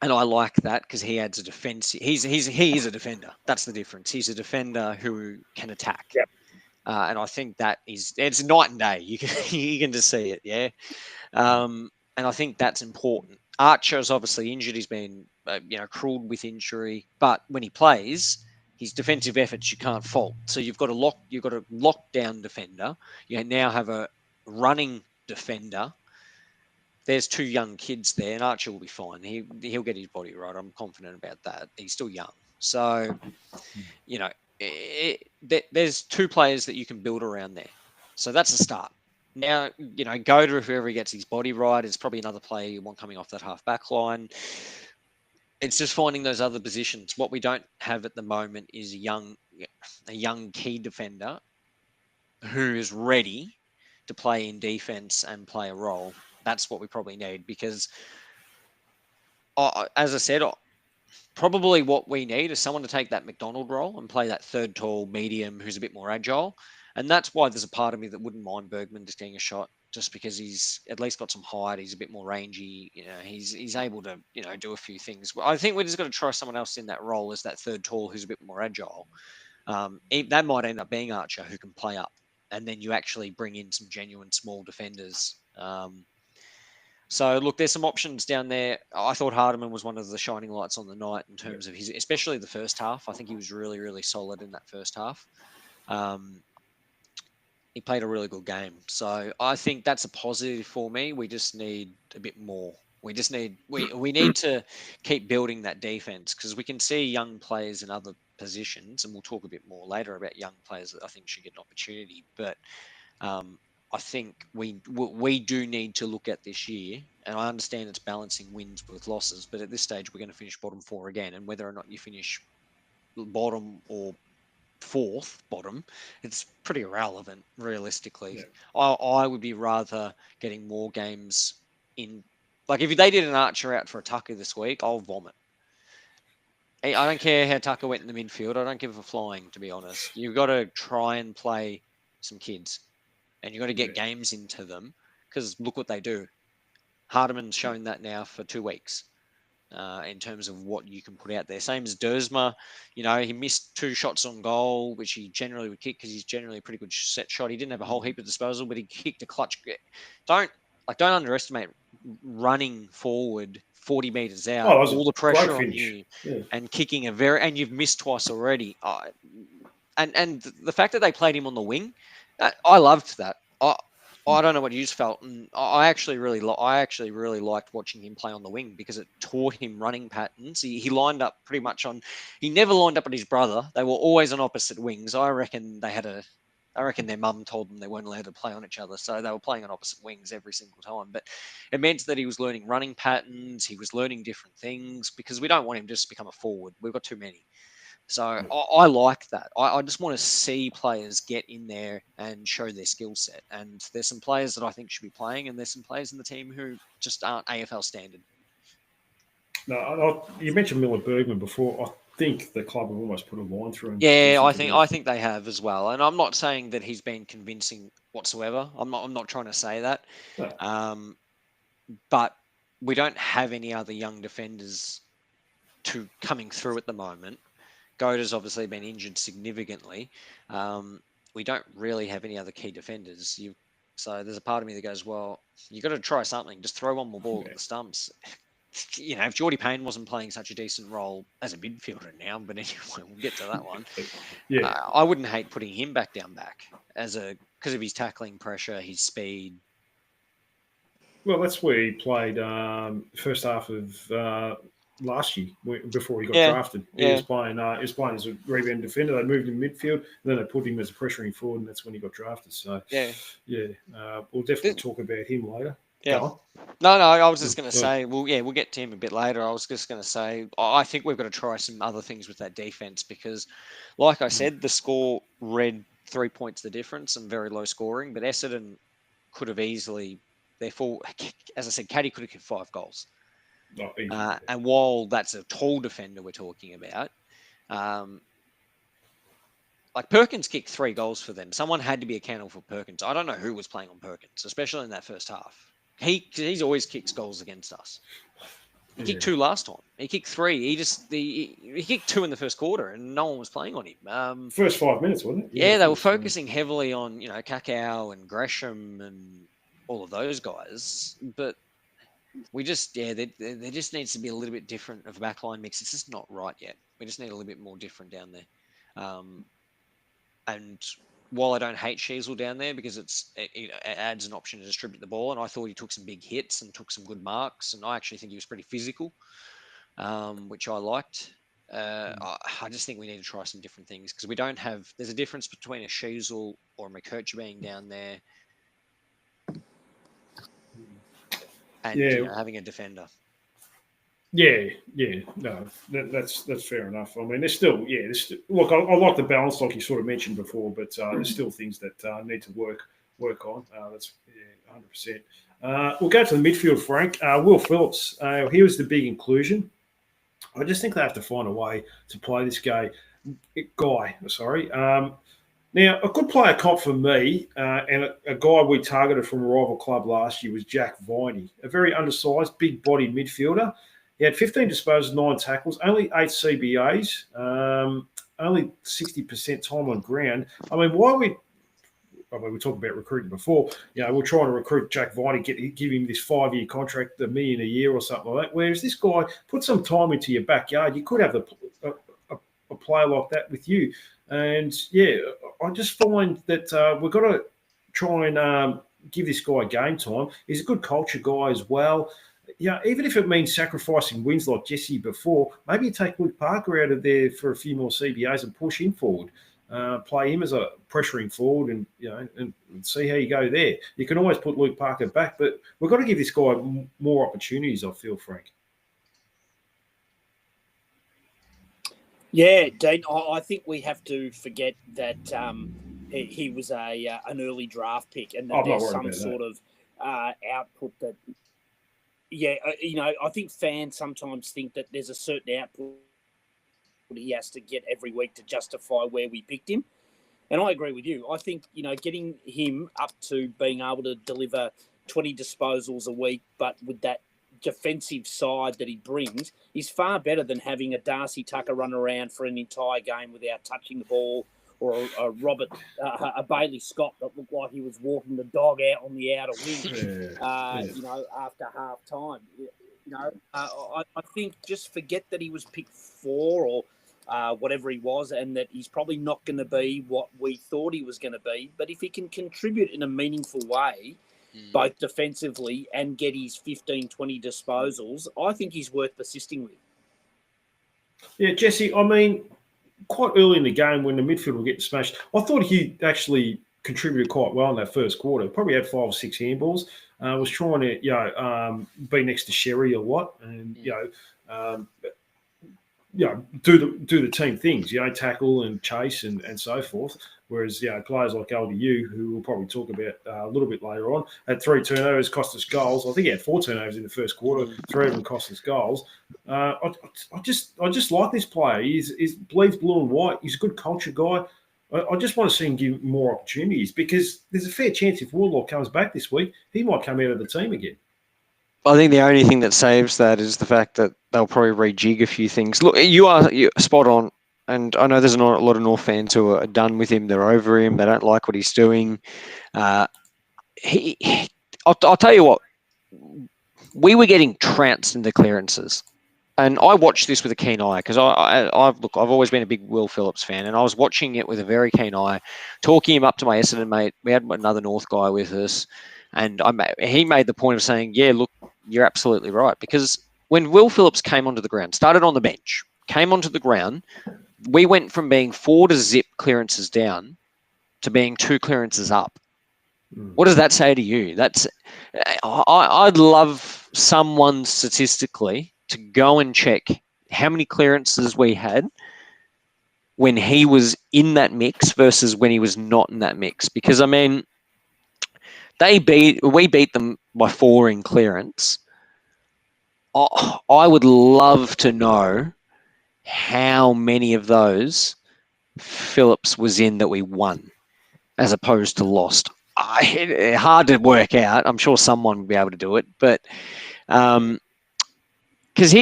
And I like that because he adds a defense. He is a defender. That's the difference. He's a defender who can attack. Yep. And I think it's night and day. You can just see it, yeah. And I think that's important. Archer's obviously injured. He's been, cruelled with injury. But when he plays, his defensive efforts you can't fault. So you've got a lockdown defender. You now have a running defender. There's two young kids there, and Archer will be fine. He'll get his body right. I'm confident about that. He's still young. So, there's two players that you can build around there. So that's a start. Now, Goda, if whoever gets his body right, is probably another player you want coming off that half-back line. It's just finding those other positions. What we don't have at the moment is a young key defender who is ready to play in defense and play a role. That's what we probably need because, as I said, probably what we need is someone to take that McDonald role and play that third tall medium who's a bit more agile. And that's why there's a part of me that wouldn't mind Bergman just getting a shot just because he's at least got some height. He's a bit more rangy. He's able to, do a few things. I think we're just got to try someone else in that role as that third tall who's a bit more agile. That might end up being Archer who can play up. And then you actually bring in some genuine small defenders So, look, there's some options down there. I thought Hardiman was one of the shining lights on the night in terms of his, especially the first half. I think he was really, really solid in that first half. He played a really good game. So I think that's a positive for me. We just need a bit more. We just need we need to keep building that defense, because we can see young players in other positions, and we'll talk a bit more later about young players that I think should get an opportunity. But I think we do need to look at this year, and I understand it's balancing wins with losses, but at this stage we're going to finish bottom 4 again, and whether or not you finish bottom or fourth bottom, it's pretty irrelevant realistically. Yeah. I would be rather getting more games in. Like, if they did an Archer out for a Tucker this week, I'll vomit. I don't care how Tucker went in the midfield. I don't give a flying, to be honest. You've got to try and play some kids, and you've got to get games into them, because look what they do. Hardiman's shown that now for 2 weeks. In terms of what you can put out there. Same as Dersma, he missed 2 shots on goal, which he generally would kick because he's generally a pretty good set shot. He didn't have a whole heap of disposal, but he kicked a clutch. Don't underestimate running forward 40 meters out, all the pressure on you, and kicking and you've missed twice already. And the fact that they played him on the wing, I loved that. I don't know what you felt, and I actually really liked watching him play on the wing, because it taught him running patterns. He lined up pretty much on. He never lined up at his brother. They were always on opposite wings. I reckon their mum told them they weren't allowed to play on each other, so they were playing on opposite wings every single time. But it meant that he was learning running patterns. He was learning different things, because we don't want him just to become a forward. We've got too many. So I like that. I just want to see players get in there and show their skill set. And there's some players that I think should be playing, and there's some players in the team who just aren't AFL standard. No, you mentioned Miller Bergman before. I think the club have almost put a line through him. Yeah, I think they have as well. And I'm not saying that he's been convincing whatsoever. I'm not trying to say that. No. But we don't have any other young defenders coming through at the moment. Goda's obviously been injured significantly. We don't really have any other key defenders. So there's a part of me that goes, well, you got to try something. Just throw one more ball at the stumps. If Jordy Payne wasn't playing such a decent role as a midfielder now, but anyway, we'll get to that one. I wouldn't hate putting him back because of his tackling pressure, his speed. Well, that's where he played first half of last year before he got drafted. He was playing as a rebound defender. They moved him midfield, and then they put him as a pressuring forward, and that's when he got drafted. So we'll definitely talk about him later. Yeah. No, I was just going to say, we'll get to him a bit later. I was just going to say, I think we've got to try some other things with that defense, because, like I said, the score read 3 points the difference and very low scoring, but Essendon could have easily, therefore, as I said, Caddy could have kicked 5 goals. And while that's a tall defender we're talking about, like Perkins kicked 3 goals for them. Someone had to be accountable for Perkins. I don't know who was playing on Perkins, especially in that first half. He's always kicks goals against us. He kicked 2 last time. He kicked 3. He kicked 2 in the first quarter, and no one was playing on him. First 5 minutes, wasn't it? Yeah, they were focusing heavily on Kakao and Gresham and all of those guys, but we just there just needs to be a little bit different of a backline mix. It's just not right yet. We just need a little bit more different down there. And while I don't hate Sheasel down there, because it adds an option to distribute the ball, and I thought he took some big hits and took some good marks, and I actually think he was pretty physical, which I liked. I just think we need to try some different things, because we don't have. There's a difference between a Sheasel or a McKercher being down there and having a defender. No, that's fair enough. I mean, there's still, look, I like the balance, like you sort of mentioned before, but there's still things that need to work on. That's 100%. We'll go to the midfield, Frank. Will Phillips, he was the big inclusion. I just think they have to find a way to play this guy. Now, a good player comp for me, and a guy we targeted from a rival club last year was Jack Viney, a very undersized, big-bodied midfielder. He had 15 disposals, 9 tackles, only 8 CBAs, only 60% time on ground. I mean, I mean, we talked about recruiting before. We're trying to recruit Jack Viney, give him this 5-year contract, $1 million a year or something like that. Whereas this guy, put some time into your backyard. You could have a player like that with you. And, I just find that we've got to try and give this guy game time. He's a good culture guy as well. Even if it means sacrificing wins like Jesse before, maybe you take Luke Parker out of there for a few more CBAs and push him forward. Play him as a pressuring forward, and see how you go there. You can always put Luke Parker back, but we've got to give this guy more opportunities, I feel, Frank. Yeah, Dean, I think we have to forget that he was an early draft pick, and that there's some sort of output that. Yeah, I think fans sometimes think that there's a certain output he has to get every week to justify where we picked him. And I agree with you. I think, getting him up to being able to deliver 20 disposals a week, but with that defensive side that he brings, is far better than having a Darcy Tucker run around for an entire game without touching the ball, or a Bailey Scott that looked like he was walking the dog out on the outer wing, after half time. I think just forget that he was picked 4 or whatever he was, and that he's probably not going to be what we thought he was going to be. But if he can contribute in a meaningful way, both defensively and get his 15, 20 disposals, I think he's worth persisting with. Yeah, Jesse, I mean, quite early in the game when the midfield were getting smashed, I thought he actually contributed quite well in that first quarter. Probably had 5 or 6 handballs. Was trying to, be next to Sherry a lot, and do the team things, tackle and chase and so forth. Whereas, players like LDU, who we'll probably talk about a little bit later on, had 3 turnovers, cost us goals. I think he had 4 turnovers in the first quarter. 3 of them cost us goals. I just like this player. He bleeds blue and white. He's a good culture guy. I just want to see him give more opportunities, because there's a fair chance if Warlaw comes back this week, he might come out of the team again. I think the only thing that saves that is the fact that they'll probably rejig a few things. Look, you're spot on, and I know there's a lot of North fans who are done with him. They're over him. They don't like what he's doing. I'll tell you what, we were getting trounced in the clearances. And I watched this with a keen eye, because I've always been a big Will Phillips fan, and I was watching it with a very keen eye, talking him up to my Essendon mate. We had another North guy with us, and he made the point of saying, yeah, look, you're absolutely right, because when Will Phillips came onto the ground, started on the bench, came onto the ground, we went from being 4 to zip clearances down to being 2 clearances up. What does that say to you? I'd love someone statistically to go and check how many clearances we had when he was in that mix versus when he was not in that mix. Because, I mean, we beat them by 4 in clearance. I would love to know how many of those Phillips was in that we won as opposed to lost. Hard to work out. I'm sure someone would be able to do it, but because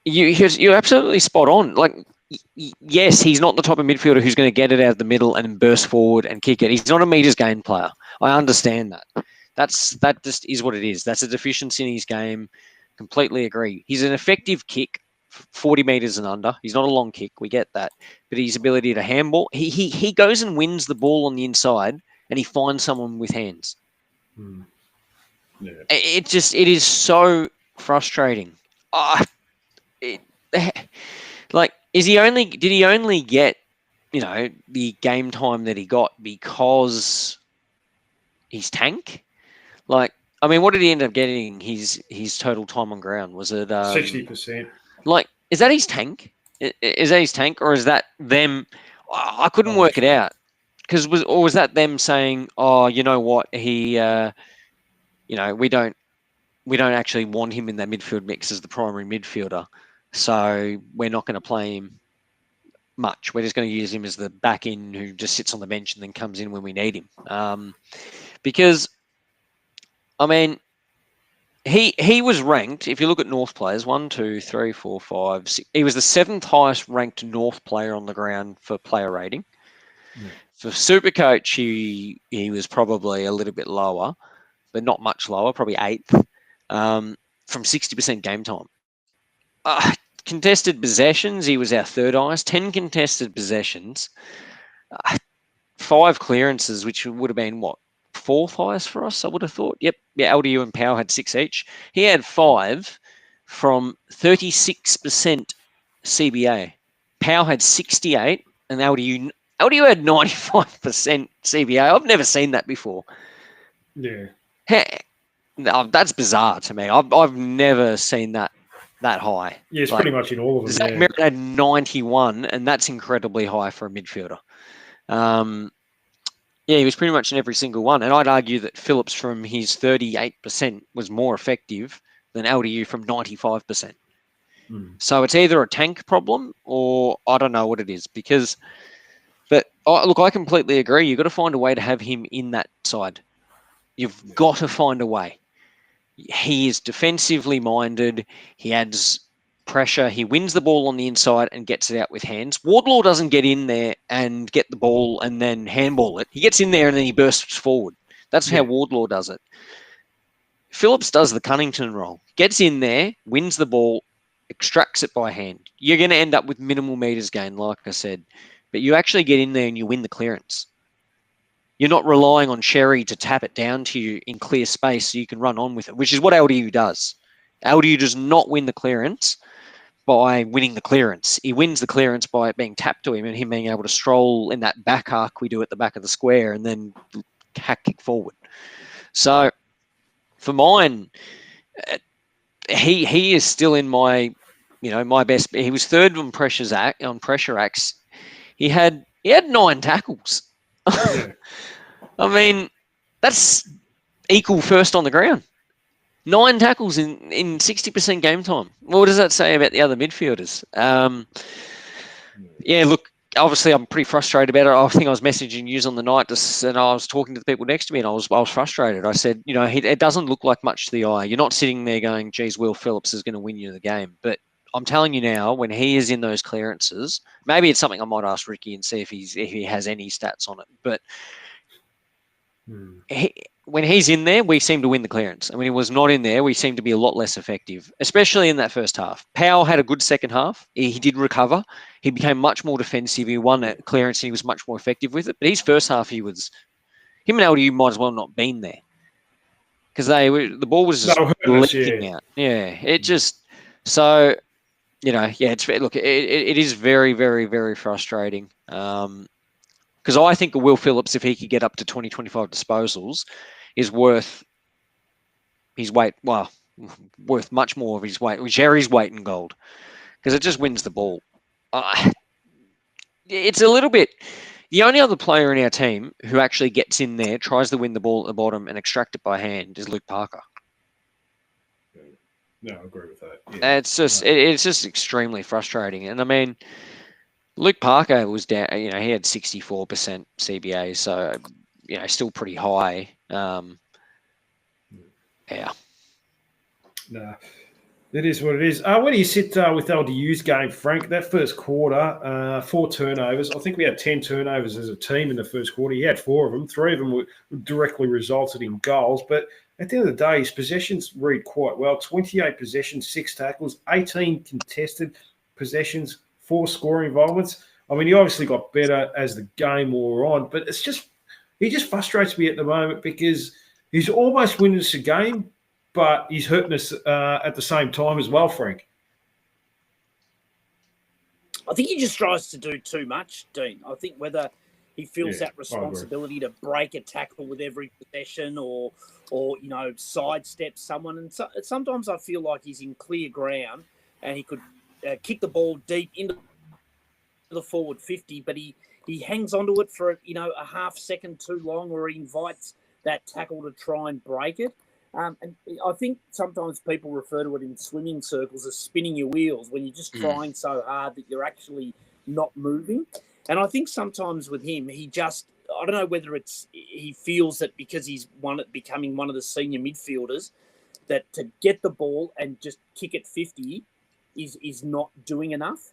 you're absolutely spot on. Like, yes, he's not the type of midfielder who's going to get it out of the middle and burst forward and kick it. He's not a meters gain player. I understand that. That just is what it is. That's a deficiency in his game. Completely agree. He's an effective kick, 40 meters and under. He's not a long kick. We get that. But his ability to handball, he goes and wins the ball on the inside, and he finds someone with hands. Yeah. It is so frustrating. Did he only get, the game time that he got because he's tank? Like, I mean, what did he end up getting his total time on ground? Was it 60%? Like, is that his tank? Is that his tank, or is that them? I couldn't work it out, was that them saying, "Oh, you know what? He, we don't actually want him in that midfield mix as the primary midfielder, so we're not going to play him much. We're just going to use him as the back end who just sits on the bench and then comes in when we need him." Because, I mean, he was ranked, if you look at North players, 1, 2, 3, 4, 5, 6, he was the 7th highest ranked North player on the ground for player rating. For Supercoach, he was probably a little bit lower, but not much lower, probably 8th, from 60% game time. Contested possessions, he was our 3rd highest. 10 contested possessions, 5 clearances, which would have been, 4th highest for us, I would have thought. Yep, yeah, LDU and Powell had 6 each. He had 5 from 36% CBA. Powell had 68, and LDU had 95% CBA. I've never seen that before. Yeah. That's bizarre to me. I've never seen that high. Yeah, it's pretty much in all of them. Zach Merritt had 91, and that's incredibly high for a midfielder. He was pretty much in every single one. And I'd argue that Phillips from his 38% was more effective than LDU from 95%. So it's either a tank problem or I don't know what it is. But I completely agree. You've got to find a way to have him in that side. You've got to find a way. He is defensively minded. He adds pressure. He wins the ball on the inside and gets it out with hands. Wardlaw doesn't get in there and get the ball and then handball it. He gets in there and then he bursts forward. That's how Wardlaw does it. Phillips does the Cunnington role. Gets in there, wins the ball, extracts it by hand. You're going to end up with minimal meters gain, like I said. But you actually get in there and you win the clearance. You're not relying on Sherry to tap it down to you in clear space so you can run on with it, which is what LDU does. LDU does not win the clearance by winning the clearance. He wins the clearance by it being tapped to him and him being able to stroll in that back arc we do at the back of the square and then kick forward. So for mine, he is still in my best. He was 3rd on pressure acts. He had 9 tackles. Yeah. I mean, that's equal 1st on the ground. 9 tackles in 60% game time. What does that say about the other midfielders? Look, obviously I'm pretty frustrated about it. I think I was messaging you on the night and I was talking to the people next to me and I was frustrated. I said, it doesn't look like much to the eye. You're not sitting there going, geez, Will Phillips is going to win you the game. But I'm telling you now, when he is in those clearances, maybe it's something I might ask Ricky and see if he has any stats on it. But when he's in there, we seem to win the clearance. And when he was not in there, we seem to be a lot less effective, especially in that first half. Powell had a good second half. He did recover. He became much more defensive. He won that clearance and he was much more effective with it. But his first half, him and LDU might as well not been there because the ball was just leaking out. Yeah, it just so. It is very, very, very frustrating. Because I think Will Phillips, if he could get up to 20-25 disposals, is worth his weight. Well, worth much more of his weight. Jerry's weight in gold. Because it just wins the ball. It's a little bit. The only other player in our team who actually gets in there, tries to win the ball at the bottom and extract it by hand is Luke Parker. No, I agree with that. Yeah. It's just extremely frustrating. And I mean, Luke Parker was down. He had 64% CBA, so still pretty high. Yeah. No, it is what it is. Where do you sit with LDU's game, Frank? That first quarter, 4 turnovers. I think we had 10 turnovers as a team in the first quarter. He had 4 of them. 3 of them were directly resulted in goals, but at the end of the day, his possessions read quite well. 28 possessions, 6 tackles, 18 contested possessions, 4 scoring involvements. I mean, he obviously got better as the game wore on, but he just frustrates me at the moment because he's almost winning us a game, but he's hurting us at the same time as well, Frank. I think he just tries to do too much, Dean. I think whether he feels that responsibility to break a tackle with every possession or sidestep someone. And sometimes I feel like he's in clear ground and he could kick the ball deep into the forward 50, but he hangs onto it for a half second too long, or he invites that tackle to try and break it. And I think sometimes people refer to it in swimming circles as spinning your wheels when you're just trying so hard that you're actually not moving. And I think sometimes with him, I don't know whether he feels that because he's becoming one of the senior midfielders, that to get the ball and just kick it 50 is not doing enough.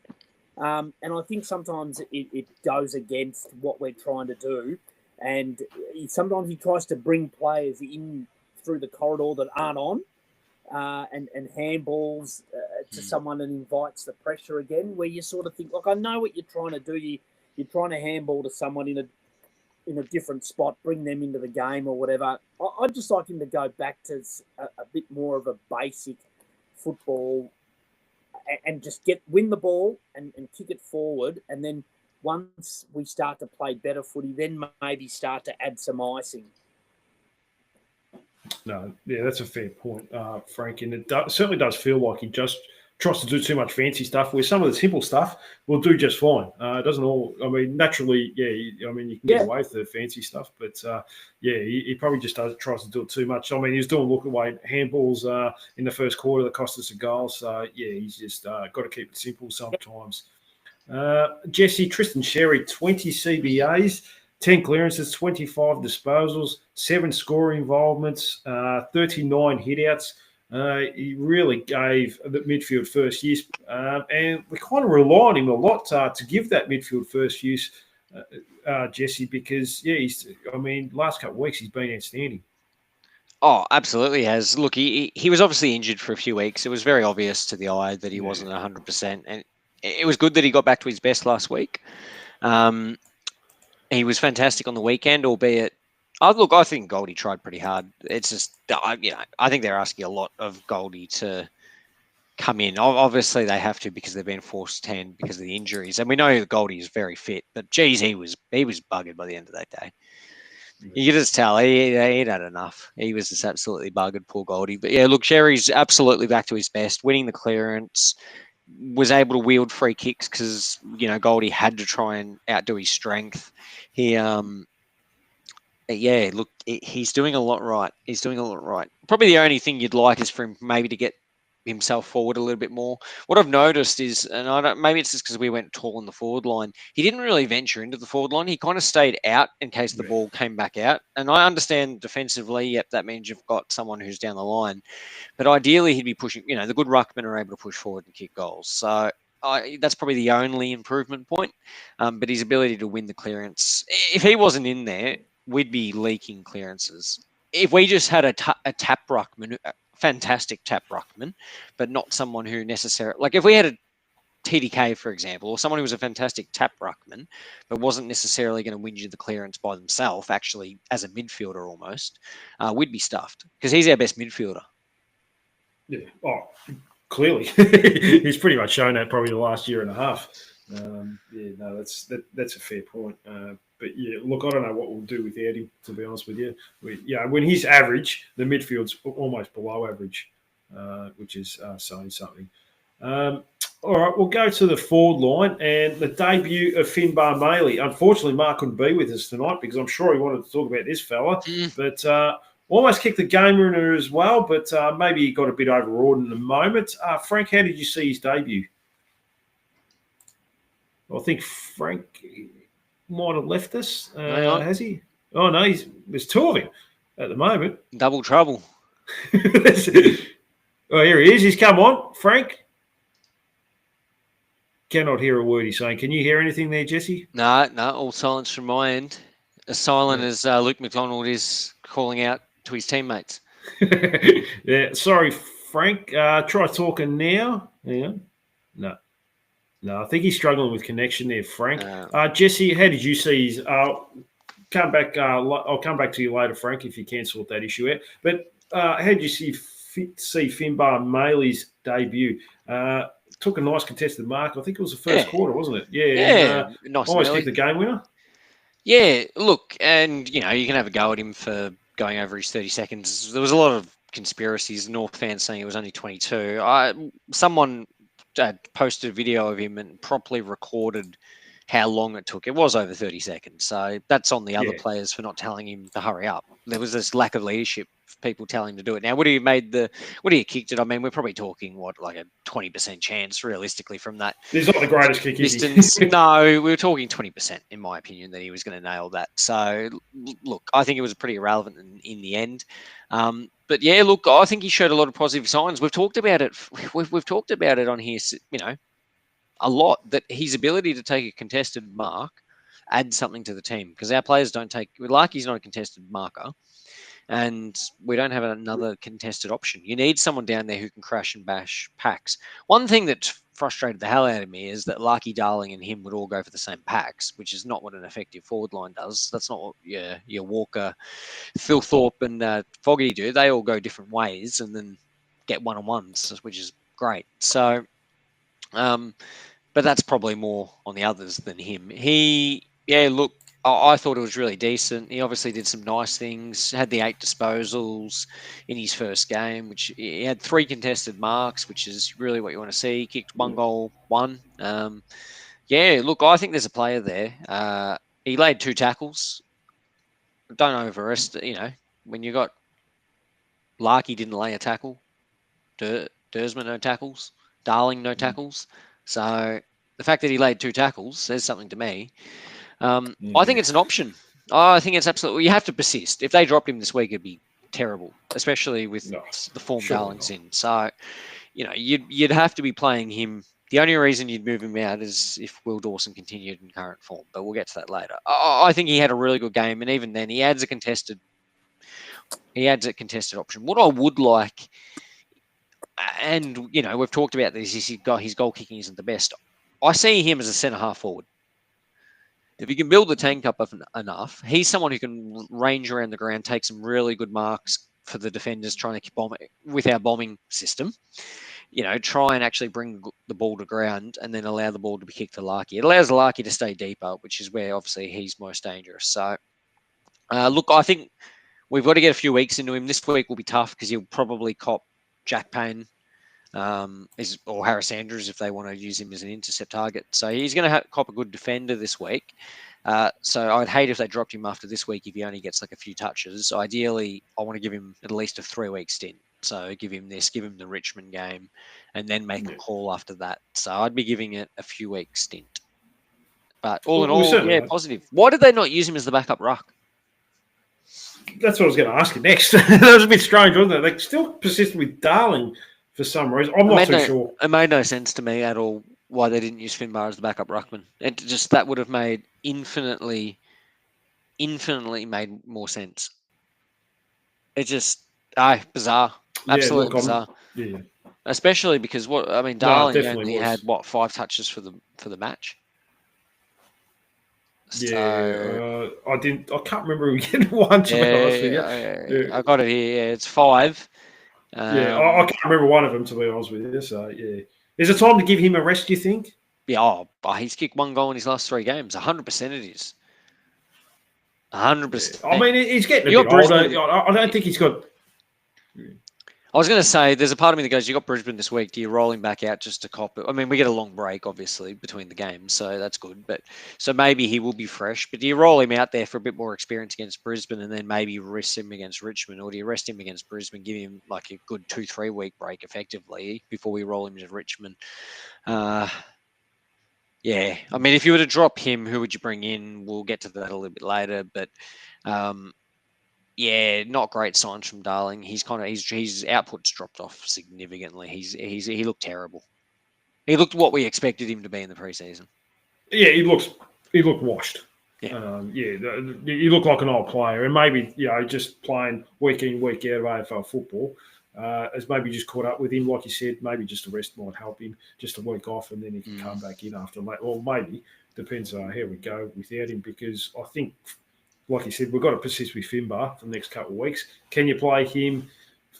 And I think sometimes it goes against what we're trying to do. And sometimes he tries to bring players in through the corridor that aren't on, and handballs to someone and invites the pressure again, where you sort of think, look, I know what you're trying to do. You're trying to handball to someone in a different spot, bring them into the game or whatever. I'd just like him to go back to a bit more of a basic football and just win the ball and kick it forward. And then once we start to play better footy, then maybe start to add some icing. No, yeah, that's a fair point, Frank. And it certainly does feel like he just tries to do too much fancy stuff, where some of the simple stuff will do just fine. It doesn't all, I mean, naturally, yeah, I mean, you can get away with the fancy stuff, but he probably just tries to do it too much. I mean, he was doing look-away handballs in the first quarter that cost us a goal. So, he's just got to keep it simple sometimes. Jesse, Tristan Sherry, 20 CBAs, 10 clearances, 25 disposals, 7 scoring involvements, 39 hitouts. He really gave the midfield first use, and we kind of rely on him a lot to give that midfield first use, Jesse, because, last couple of weeks he's been outstanding. Oh, absolutely has. Look, he was obviously injured for a few weeks. It was very obvious to the eye that he wasn't 100%, and it was good that he got back to his best last week. He was fantastic on the weekend, albeit, I think Goldie tried pretty hard. It's just, I think they're asking a lot of Goldie to come in. Obviously, they have to because they've been forced 10 because of the injuries. And we know that Goldie is very fit, but geez, he was buggered by the end of that day. You could just tell he'd had enough. He was just absolutely buggered, poor Goldie. But yeah, look, Sherry's absolutely back to his best, winning the clearance, was able to wield free kicks because, Goldie had to try and outdo his strength. He's doing a lot right. He's doing a lot right. Probably the only thing you'd like is for him maybe to get himself forward a little bit more. What I've noticed is, and maybe it's just because we went tall on the forward line, he didn't really venture into the forward line. He kind of stayed out in case the ball came back out. And I understand defensively, yep, that means you've got someone who's down the line. But ideally, he'd be pushing, the good ruckmen are able to push forward and kick goals. So that's probably the only improvement point. But his ability to win the clearance, if he wasn't in there, we'd be leaking clearances. If we just had a tap ruckman, fantastic tap ruckman, but not someone who necessarily, like if we had a TDK, for example, or someone who was a fantastic tap ruckman, but wasn't necessarily going to win you the clearance by themselves, actually as a midfielder almost, we'd be stuffed because he's our best midfielder. Yeah. Oh, clearly. He's pretty much shown that probably the last year and a half. That's a fair point. But yeah, look, I don't know what we'll do without him, to be honest with you. When he's average, the midfield's almost below average, which is saying something. All right, we'll go to the forward line and the debut of Finbar Maley. Unfortunately, Mark couldn't be with us tonight because I'm sure he wanted to talk about this fella. But almost kicked the game winner as well, but maybe he got a bit overawed in the moment. Frank, how did you see his debut? I think Frank might have left us. Has he? Oh, no, there's 2 of him at the moment. Double trouble. Oh, here he is. He's come on. Frank? Cannot hear a word he's saying. Can you hear anything there, Jesse? No, all silence from my end. As silent as Luke McDonald is calling out to his teammates. Yeah, sorry, Frank. Try talking now. Yeah. No, I think he's struggling with connection there, Frank. Jesse, how did you see his? I'll come back to you later, Frank, if you can sort that issue out. But how did you see Finbar Maley's debut? Took a nice contested mark. I think it was the first quarter, wasn't it? Yeah. Nice. Almost kicked the game winner. Yeah, look, and you can have a go at him for going over his 30 seconds. There was a lot of conspiracies. North fans saying it was only 22. Someone posted a video of him and properly recorded how long it took. It was over 30 seconds. So that's on the other players for not telling him to hurry up. There was this lack of leadership, people telling him to do it. Now, would he have kicked it? I mean, we're probably talking, like a 20% chance realistically from that. He's not the greatest kick, distance. No, we were talking 20%, in my opinion, that he was going to nail that. So, look, I think it was pretty irrelevant in the end. But yeah, look, I think he showed a lot of positive signs. We've talked about it. We've talked about it on here, a lot that his ability to take a contested mark adds something to the team because our players don't take. Larky's not a contested marker, and we don't have another contested option. You need someone down there who can crash and bash packs. One thing that frustrated the hell out of me is that Larky, Darling, and him would all go for the same packs, which is not what an effective forward line does. That's not what your Walker, Phil Thorpe, and Foggy do. They all go different ways and then get one-on-ones, which is great. So, but that's probably more on the others than him. Look, I thought it was really decent. He obviously did some nice things, had the 8 disposals in his first game, which he had 3 contested marks, which is really what you want to see. He kicked 1 goal, 1. Look, I think there's a player there. He laid 2 tackles. Don't overestimate, when you got Larky didn't lay a tackle, Dersman no tackles, Darling no tackles. So the fact that he laid 2 tackles says something to me. I think it's an option. I think it's absolutely. You have to persist. If they dropped him this week, it'd be terrible, especially with the form Darling's in. So, you'd have to be playing him. The only reason you'd move him out is if Will Dawson continued in current form, but we'll get to that later. I think he had a really good game, and even then, he adds a contested option. What I would like, and we've talked about this, is his goal kicking isn't the best. I see him as a centre half forward. If you can build the tank up enough, he's someone who can range around the ground, take some really good marks for the defenders trying to bomb it with our bombing system. Try and actually bring the ball to ground and then allow the ball to be kicked to Larky. It allows Larky to stay deeper, which is where obviously he's most dangerous. So, look, I think we've got to get a few weeks into him. This week will be tough because he'll probably cop Jack Payne or Harris Andrews if they want to use him as an intercept target. So he's going to cop a good defender this week. So I'd hate if they dropped him after this week if he only gets like a few touches. So ideally, I want to give him at least a 3-week stint. So give him the Richmond game, and then make a call after that. So I'd be giving it a few weeks stint. But all in all, positive. Why did they not use him as the backup ruck? That's what I was going to ask you next. That was a bit strange, wasn't it? They still persisted with Darling for some reason. I'm not too sure. It made no sense to me at all why they didn't use Finbar as the backup ruckman. That would have made infinitely made more sense. It just bizarre. Absolutely bizarre. Yeah. Especially because Darling only had 5 touches for the match. Yeah, I can't remember we getting one. To be honest with you, I got it here. Yeah, it's 5. I can't remember one of them, to be honest with you. So yeah, is it time to give him a rest? Do you think? Yeah. He's kicked 1 goal in his last 3 games. 100% it is. 100%. I mean, he's getting a bit older. I don't think he's got. I was going to say, there's a part of me that goes, you got Brisbane this week. Do you roll him back out just to cop it? I mean, we get a long break, obviously, between the games, so that's good. But so maybe he will be fresh. But do you roll him out there for a bit more experience against Brisbane and then maybe rest him against Richmond? Or do you rest him against Brisbane, give him like a good 2-3 week break effectively before we roll him to Richmond? I mean, if you were to drop him, who would you bring in? We'll get to that a little bit later. But not great signs from Darling. His output's dropped off significantly. He looked terrible. He looked what we expected him to be in the preseason. Yeah, he looked washed. Yeah, he looked like an old player, and maybe just playing week in week out of AFL football has maybe just caught up with him. Like you said, maybe just a rest might help him, just a week off, and then he can come back in after. Or maybe depends on how we go without him, because I think, like you said, we've got to persist with Finbar for the next couple of weeks. Can you play him,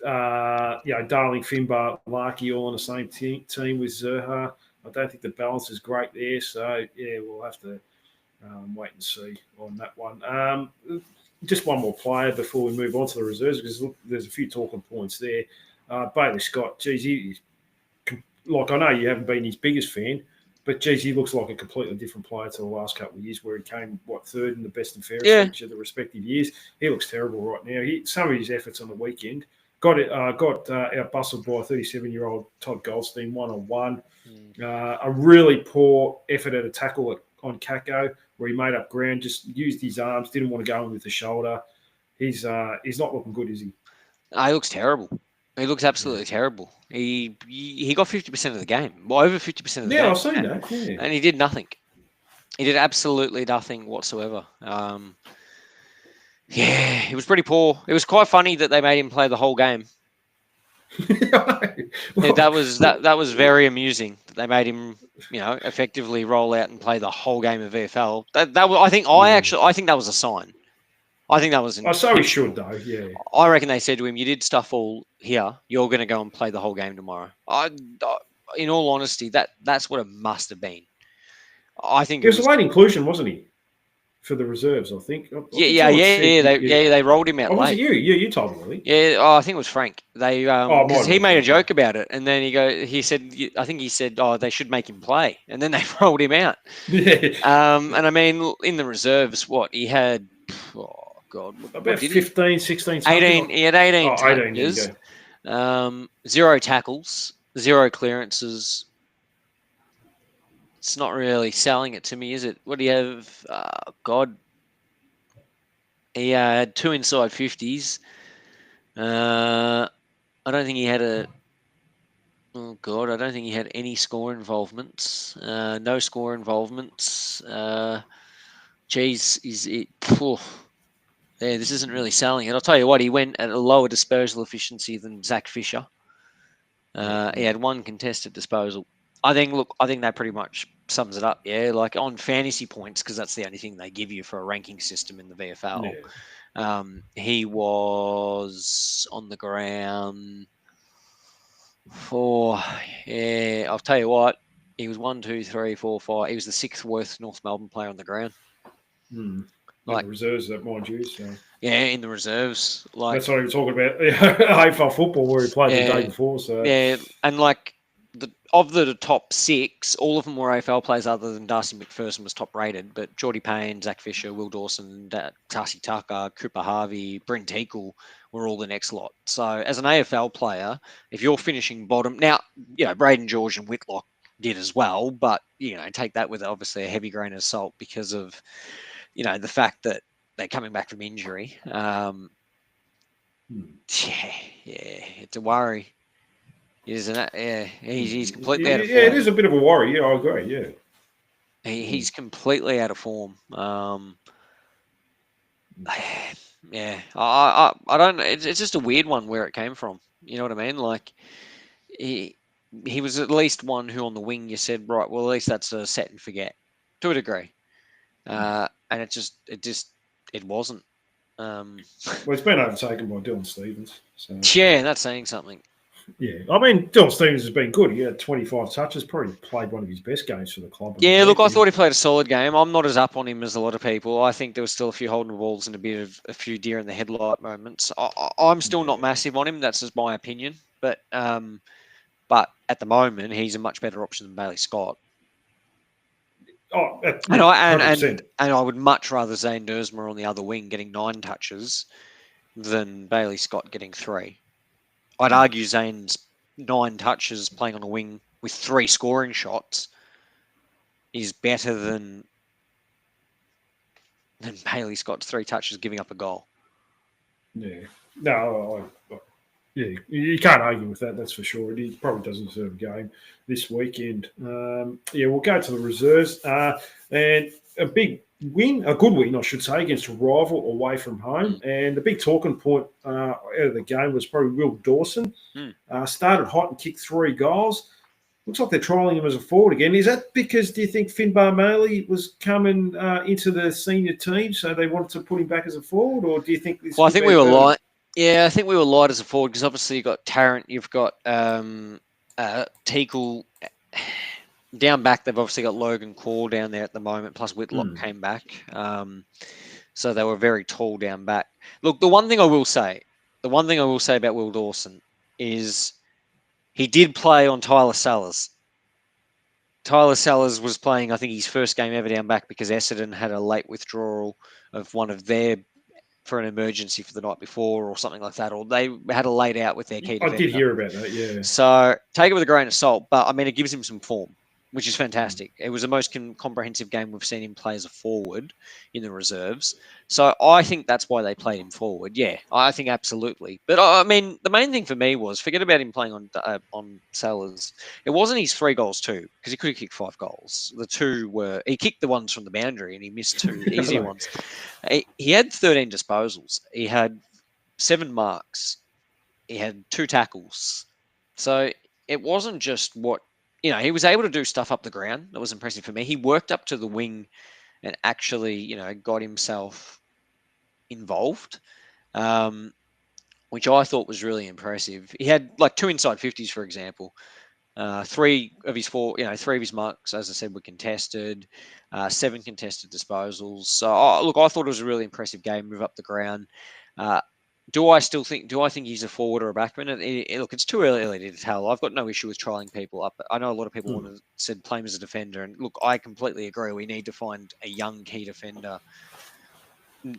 Darling, Finbar, Larky all on the same team with Zerha? I don't think the balance is great there. So, we'll have to wait and see on that one. Just one more player before we move on to the reserves, because look, there's a few talking points there. Bailey Scott, I know you haven't been his biggest fan, but, he looks like a completely different player to the last couple of years, where he came, third in the best and fairest each of the respective years. He looks terrible right now. Some of his efforts on the weekend got out-bustled by 37-year-old Todd Goldstein one-on-one. A really poor effort at a tackle on Kako, where he made up ground, just used his arms, didn't want to go in with the shoulder. He's not looking good, is he? He looks terrible. He looks absolutely terrible. He got 50% of the game, well, over 50% of the Yeah, game, I've seen that. Yeah. and he did nothing. He did absolutely nothing whatsoever. Yeah, it was pretty poor. It was quite funny that they made him play the whole game. Yeah, that was very amusing. That they made him, effectively roll out and play the whole game of VFL. That was, I think that was a sign. I think that was I so he intentional. should though. Yeah. I reckon they said to him, "You did stuff all here. You're going to go and play the whole game tomorrow." In all honesty, that's what it must have been. I think He was a late inclusion, wasn't he? For the reserves, I think. Yeah. They rolled him out Was late. it you? You told me, Willie. Yeah, I think it was Frank. They because he made a joke about it, and then he said, I think he said, "Oh, they should make him play," and then they rolled him out. Yeah. And I mean, in the reserves, what he had, about 15, 16, 18. He had 18 touches. 18, 0 tackles, 0 clearances. It's not really selling it to me, is it? What do you have? He had 2 inside 50s. I don't think he had I don't think he had any score involvements. No score involvements. This isn't really selling it. I'll tell you what, he went at a lower disposal efficiency than Zach Fisher. He had 1 contested disposal. I think that pretty much sums it up. Yeah, like on fantasy points, because that's the only thing they give you for a ranking system in the VFL. Yeah. He was on the ground for, I'll tell you what, he was 1, 2, 3, 4, 5. He was the 6th worst North Melbourne player on the ground. Like the reserves, that mind you. So. Yeah, in the reserves. That's what he was talking about. AFL football, where he played the day before. So and like of the top 6, all of them were AFL players other than Darcy McPherson was top rated, but Geordie Payne, Zach Fisher, Will Dawson, Tarsi Tucker, Cooper Harvey, Brent Teakle were all the next lot. So as an AFL player, if you're finishing bottom, now, Braden George and Whitlock did as well, but, take that with obviously a heavy grain of salt because of, the fact that they're coming back from injury. It's a worry. Isn't it? Yeah, he's completely out of form. Yeah, it is a bit of a worry. Yeah, I agree. Yeah, he's completely out of form. I don't. It's just a weird one where it came from. You know what I mean? Like he was at least one who on the wing you said, right, well, at least that's a set and forget to a degree. And it wasn't. Well, it's been overtaken by Dylan Stephens. So. Yeah, that's saying something. Yeah, I mean, Dylan Stephens has been good. He had 25 touches, probably played one of his best games for the club. Yeah, look, I thought he played a solid game. I'm not as up on him as a lot of people. I think there was still a few holding balls and a few deer in the headlight moments. I'm still not massive on him. That's just my opinion. But at the moment, he's a much better option than Bailey Scott. Oh, and I would much rather Zane Dersmer on the other wing getting 9 touches than Bailey Scott getting 3. I'd argue Zane's 9 touches playing on a wing with 3 scoring shots is better than Bailey Scott's 3 touches giving up a goal. Yeah. No, you can't argue with that, that's for sure. He probably doesn't deserve a game this weekend. We'll go to the reserves. And a good win, I should say, against a rival away from home. And the big talking point out of the game was probably Will Dawson. Started hot and kicked 3 goals. Looks like they're trialling him as a forward again. Is that because, do you think Finbar Maley was coming into the senior team, so they wanted to put him back as a forward? Or do you think this? Well, I think we were light. Yeah, I think we were light as a forward because obviously you've got Tarrant, you've got Teakle. Down back, they've obviously got Logan Call down there at the moment, plus Whitlock came back. So they were very tall down back. Look, the one thing I will say about Will Dawson is he did play on Tyler Sellers. Tyler Sellers was playing, I think, his first game ever down back because Essendon had a late withdrawal of one of their for an emergency for the night before or something like that, or they had a late out with their key defender. I did hear about that, yeah. So take it with a grain of salt, but I mean, it gives him some form. which is fantastic. It was the most comprehensive game we've seen him play as a forward in the reserves. So I think that's why they played him forward. Yeah, I think absolutely. But I mean, the main thing for me was forget about him playing on Sellers. It wasn't his 3 goals too, because he could have kicked 5 goals. The 2 were he kicked the ones from the boundary and he missed 2 easier ones. He had 13 disposals. He had 7 marks. He had 2 tackles. So it wasn't just what he was able to do stuff up the ground. That was impressive for me. He worked up to the wing and actually, got himself involved, which I thought was really impressive. He had like 2 inside 50s, for example. 3 of his marks, as I said, were contested. 7 contested disposals. So, look, I thought it was a really impressive game. Move up the ground. Do I think he's a forward or a backman? Look, it's too early to tell. I've got no issue with trialing people up. I know a lot of people said play him as a defender, and look, I completely agree. We need to find a young key defender.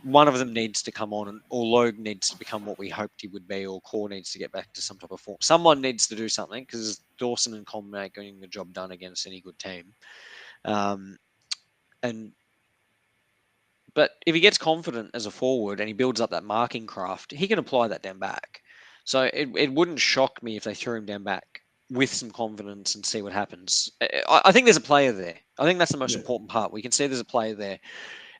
One of them needs to come on, or Logue needs to become what we hoped he would be, or Core needs to get back to some type of form. Someone needs to do something because Dawson and Coleman ain't getting the job done against any good team. But if he gets confident as a forward and he builds up that marking craft, he can apply that down back. So it wouldn't shock me if they threw him down back with some confidence and see what happens. I think there's a player there. I think that's the most important part. We can see there's a player there,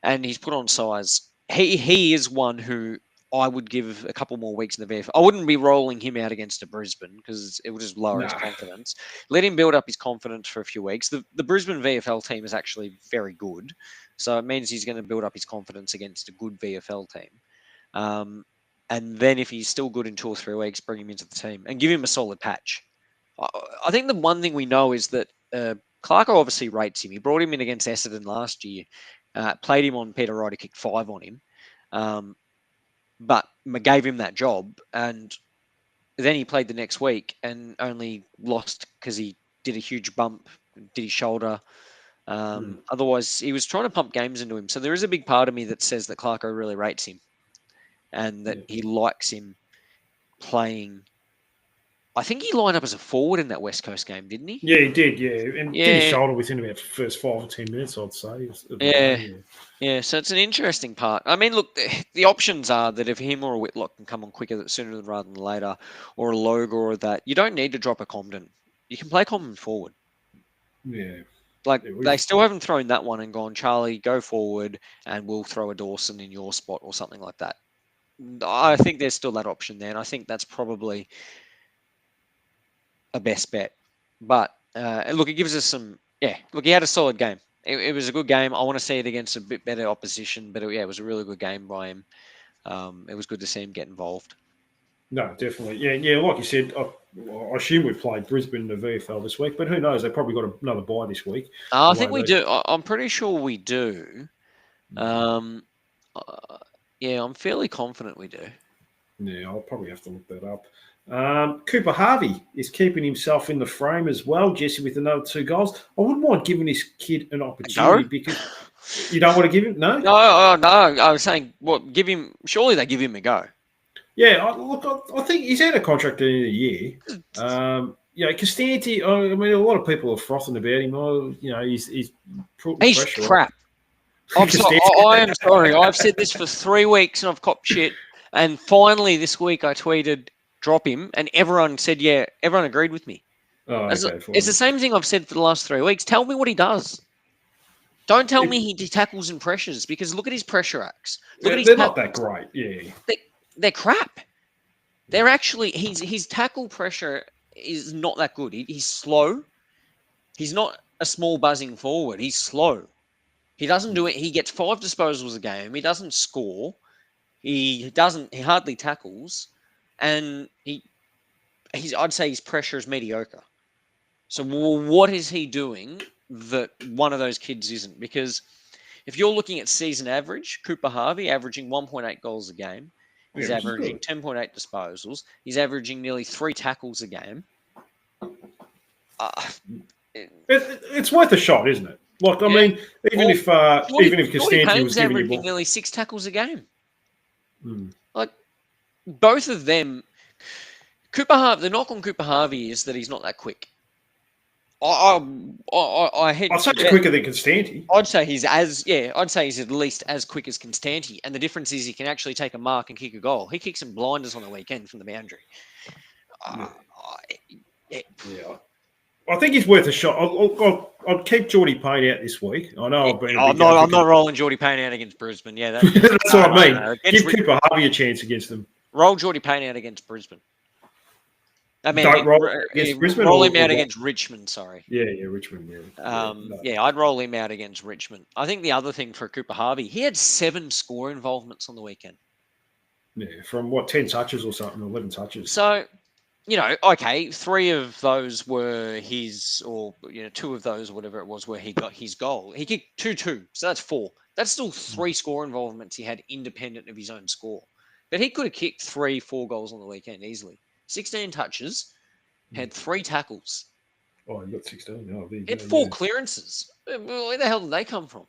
and he's put on size. He is one who I would give a couple more weeks in the VFL. I wouldn't be rolling him out against a Brisbane because it would just lower his confidence. Let him build up his confidence for a few weeks. The Brisbane VFL team is actually very good. So it means he's going to build up his confidence against a good VFL team. And then if he's still good in 2 or 3 weeks, bring him into the team and give him a solid patch. I think the one thing we know is that Clarko obviously rates him. He brought him in against Essendon last year, played him on Peter Wright, who kicked 5 on him, but gave him that job. And then he played the next week and only lost because he did a huge bump, did his shoulder. Otherwise, he was trying to pump games into him. So there is a big part of me that says that Clarko really rates him and that he likes him playing. I think he lined up as a forward in that West Coast game, didn't he? Yeah, he did, yeah. And did his shoulder within about the first 5 or 10 minutes, I'd say. Yeah, so it's an interesting part. I mean, look, the options are that if him or a Whitlock can come on quicker sooner rather than later, or a Logue or that, you don't need to drop a Comden. You can play Comden forward. Yeah. Like, they still haven't thrown that one and gone, Charlie, go forward and we'll throw a Dawson in your spot or something like that. I think there's still that option there, and I think that's probably a best bet. But, look, it gives us some... Yeah, look, he had a solid game. It was a good game. I want to see it against a bit better opposition, but, it was a really good game by him. It was good to see him get involved. No, definitely. Yeah, like you said, I assume we played Brisbane in the VFL this week, but who knows? They probably got another bye this week. I think we do. I'm pretty sure we do. I'm fairly confident we do. Yeah, I'll probably have to look that up. Cooper Harvey is keeping himself in the frame as well, Jesse, with another 2 goals. I wouldn't mind giving this kid an opportunity because you don't want to give him, no? No. I was saying, give him. Surely they give him a go. Yeah, I think he's out of contract at the end of the year. Costanti, I mean, a lot of people are frothing about him. He's crap. I am sorry. I've said this for 3 weeks and I've copped shit. And finally this week I tweeted, drop him. And everyone said, yeah, everyone agreed with me. It's the same thing I've said for the last 3 weeks. Tell me what he does. Don't tell me he tackles and pressures because look at his pressure acts. They're not that great, yeah. They're crap. They're actually his tackle pressure is not that good. He's slow. He's not a small buzzing forward. He's slow. He doesn't do it. He gets 5 disposals a game. He doesn't score. He hardly tackles, and I'd say his pressure is mediocre. So what is he doing that one of those kids isn't? Because if you're looking at season average, Cooper Harvey averaging 1.8 goals a game. He's averaging 10.8 disposals. He's averaging nearly 3 tackles a game. It's worth a shot, isn't it? Like, I mean, even if Costanti was giving averaging nearly 6 tackles a game. Like, both of them, the knock on Cooper Harvey is that he's not that quick. I had. I'd say it's quicker than Constanti. I'd say he's at least as quick as Constanti, and the difference is he can actually take a mark and kick a goal. He kicked some blinders on the weekend from the boundary. Yeah. I think he's worth a shot. I'll keep Geordie Payne out this week. I know I've been. I'm not rolling Geordie Payne out against Brisbane. Yeah, that's what I mean. Give Cooper Harvey a chance against them. Roll Geordie Payne out against Brisbane. Don't roll against Brisbane. Roll him out against Richmond. Sorry. Yeah, Richmond. Yeah, I'd roll him out against Richmond. I think the other thing for Cooper Harvey, he had 7 score involvements on the weekend. Yeah, from 10 touches or something, 11 touches. So, okay, 3 of those were his, or 2 of those, whatever it was, where he got his goal. He kicked 2-2, so that's 4. That's still 3 score involvements he had independent of his own score. But he could have kicked 3-4 goals on the weekend easily. 16 touches, had 3 tackles. Oh, he got 16. Oh, he had 4 clearances. Where the hell did they come from?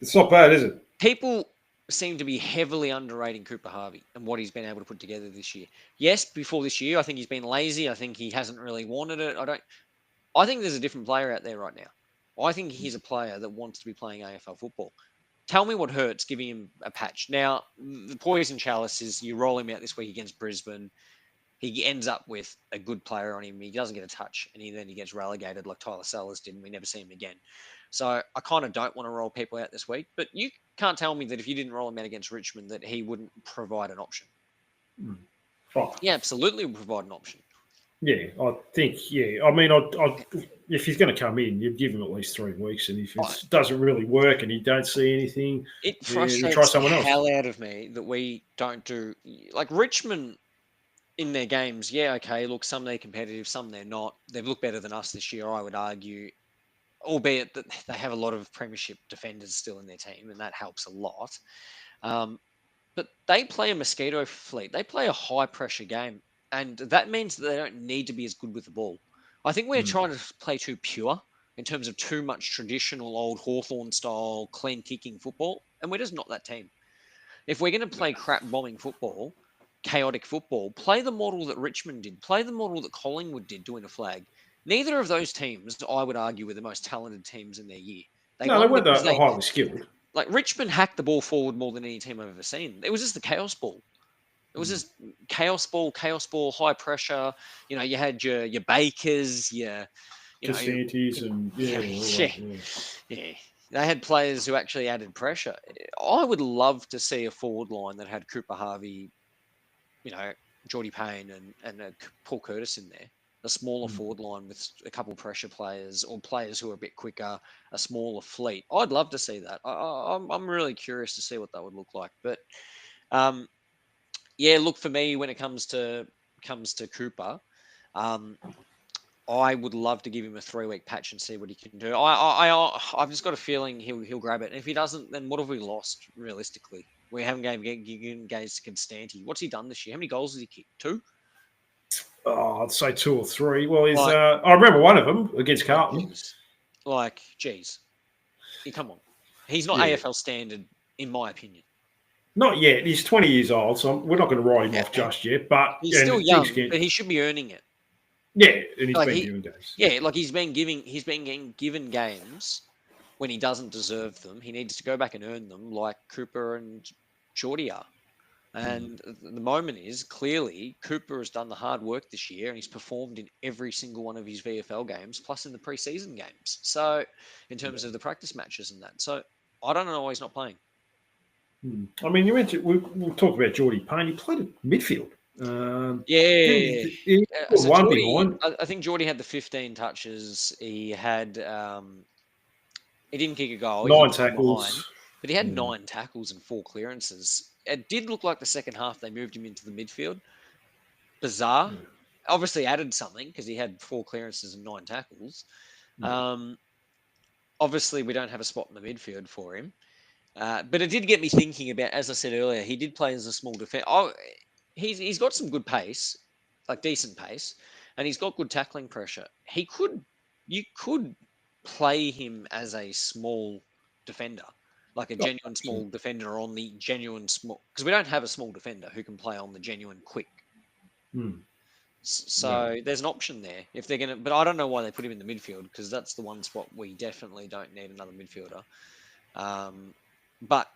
It's not bad, is it? People seem to be heavily underrating Cooper Harvey and what he's been able to put together this year. Yes, before this year, I think he's been lazy. I think he hasn't really wanted it. I think there's a different player out there right now. I think he's a player that wants to be playing AFL football. Tell me what hurts giving him a patch. Now, the poison chalice is you roll him out this week against Brisbane. He ends up with a good player on him. He doesn't get a touch, and then he gets relegated like Tyler Sellers did, and we never see him again. So I kind of don't want to roll people out this week. But you can't tell me that if you didn't roll him out against Richmond that he wouldn't provide an option. Oh. Yeah, absolutely would provide an option. Yeah, I think, yeah. I mean, if he's going to come in, you'd give him at least 3 weeks. And if it doesn't really work and you don't see anything, it frustrates the hell out of me that we don't do... Like Richmond in their games, yeah, okay, look, some they're competitive, some they're not. They've looked better than us this year, I would argue, albeit that they have a lot of premiership defenders still in their team, and that helps a lot. But they play a mosquito fleet. They play a high-pressure game. And that means that they don't need to be as good with the ball. I think we're trying to play too pure in terms of too much traditional old Hawthorn style clean kicking football. And we're just not that team. If we're going to play crap bombing football, chaotic football, play the model that Richmond did. Play the model that Collingwood did to win a flag. Neither of those teams, I would argue, were the most talented teams in their year. They weren't highly skilled. Like Richmond hacked the ball forward more than any team I've ever seen. It was just the chaos ball. It was just chaos ball, high pressure. You had your Bakers, Constantes, and yeah. They had players who actually added pressure. I would love to see a forward line that had Cooper Harvey, Geordie Payne and Paul Curtis in there. A smaller forward line with a couple of pressure players or players who are a bit quicker, a smaller fleet. I'd love to see that. I'm really curious to see what that would look like. But yeah, look, for me, when it comes to Cooper, I would love to give him a 3-week patch and see what he can do. I've just got a feeling he'll grab it. And if he doesn't, then what have we lost realistically? We haven't engaged Constanti. What's he done this year? How many goals has he kicked? 2? Oh, I'd say 2 or 3. Well, I remember one of them against Carlton. Geez. Come on. He's not AFL standard, in my opinion. Not yet. He's 20 years old, so we're not going to write him off just yet. But he's still young, but he should be earning it. Yeah, and he's been given games. Yeah, like he's been getting given games when he doesn't deserve them. He needs to go back and earn them, like Cooper and Geordie are. And the moment is, clearly, Cooper has done the hard work this year and he's performed in every single one of his VFL games, plus in the preseason games. So, in terms of the practice matches and that. So, I don't know why he's not playing. I mean, you mentioned, we talked about Geordie Payne. He played at midfield. He so one behind. I think Geordie had the 15 touches. He had, he didn't kick a goal. 9 tackles. Behind, but he had 9 tackles and 4 clearances. It did look like the second half they moved him into the midfield. Bizarre. Obviously added something because he had 4 clearances and 9 tackles. Obviously, we don't have a spot in the midfield for him. But it did get me thinking about, as I said earlier, he did play as a small defender. He's got some good pace, like decent pace, and he's got good tackling pressure. You could play him as a small defender, like a genuine small defender on the genuine small, because we don't have a small defender who can play on the genuine quick. So there's an option there if they're going to, but I don't know why they put him in the midfield because that's the one spot we definitely don't need another midfielder. But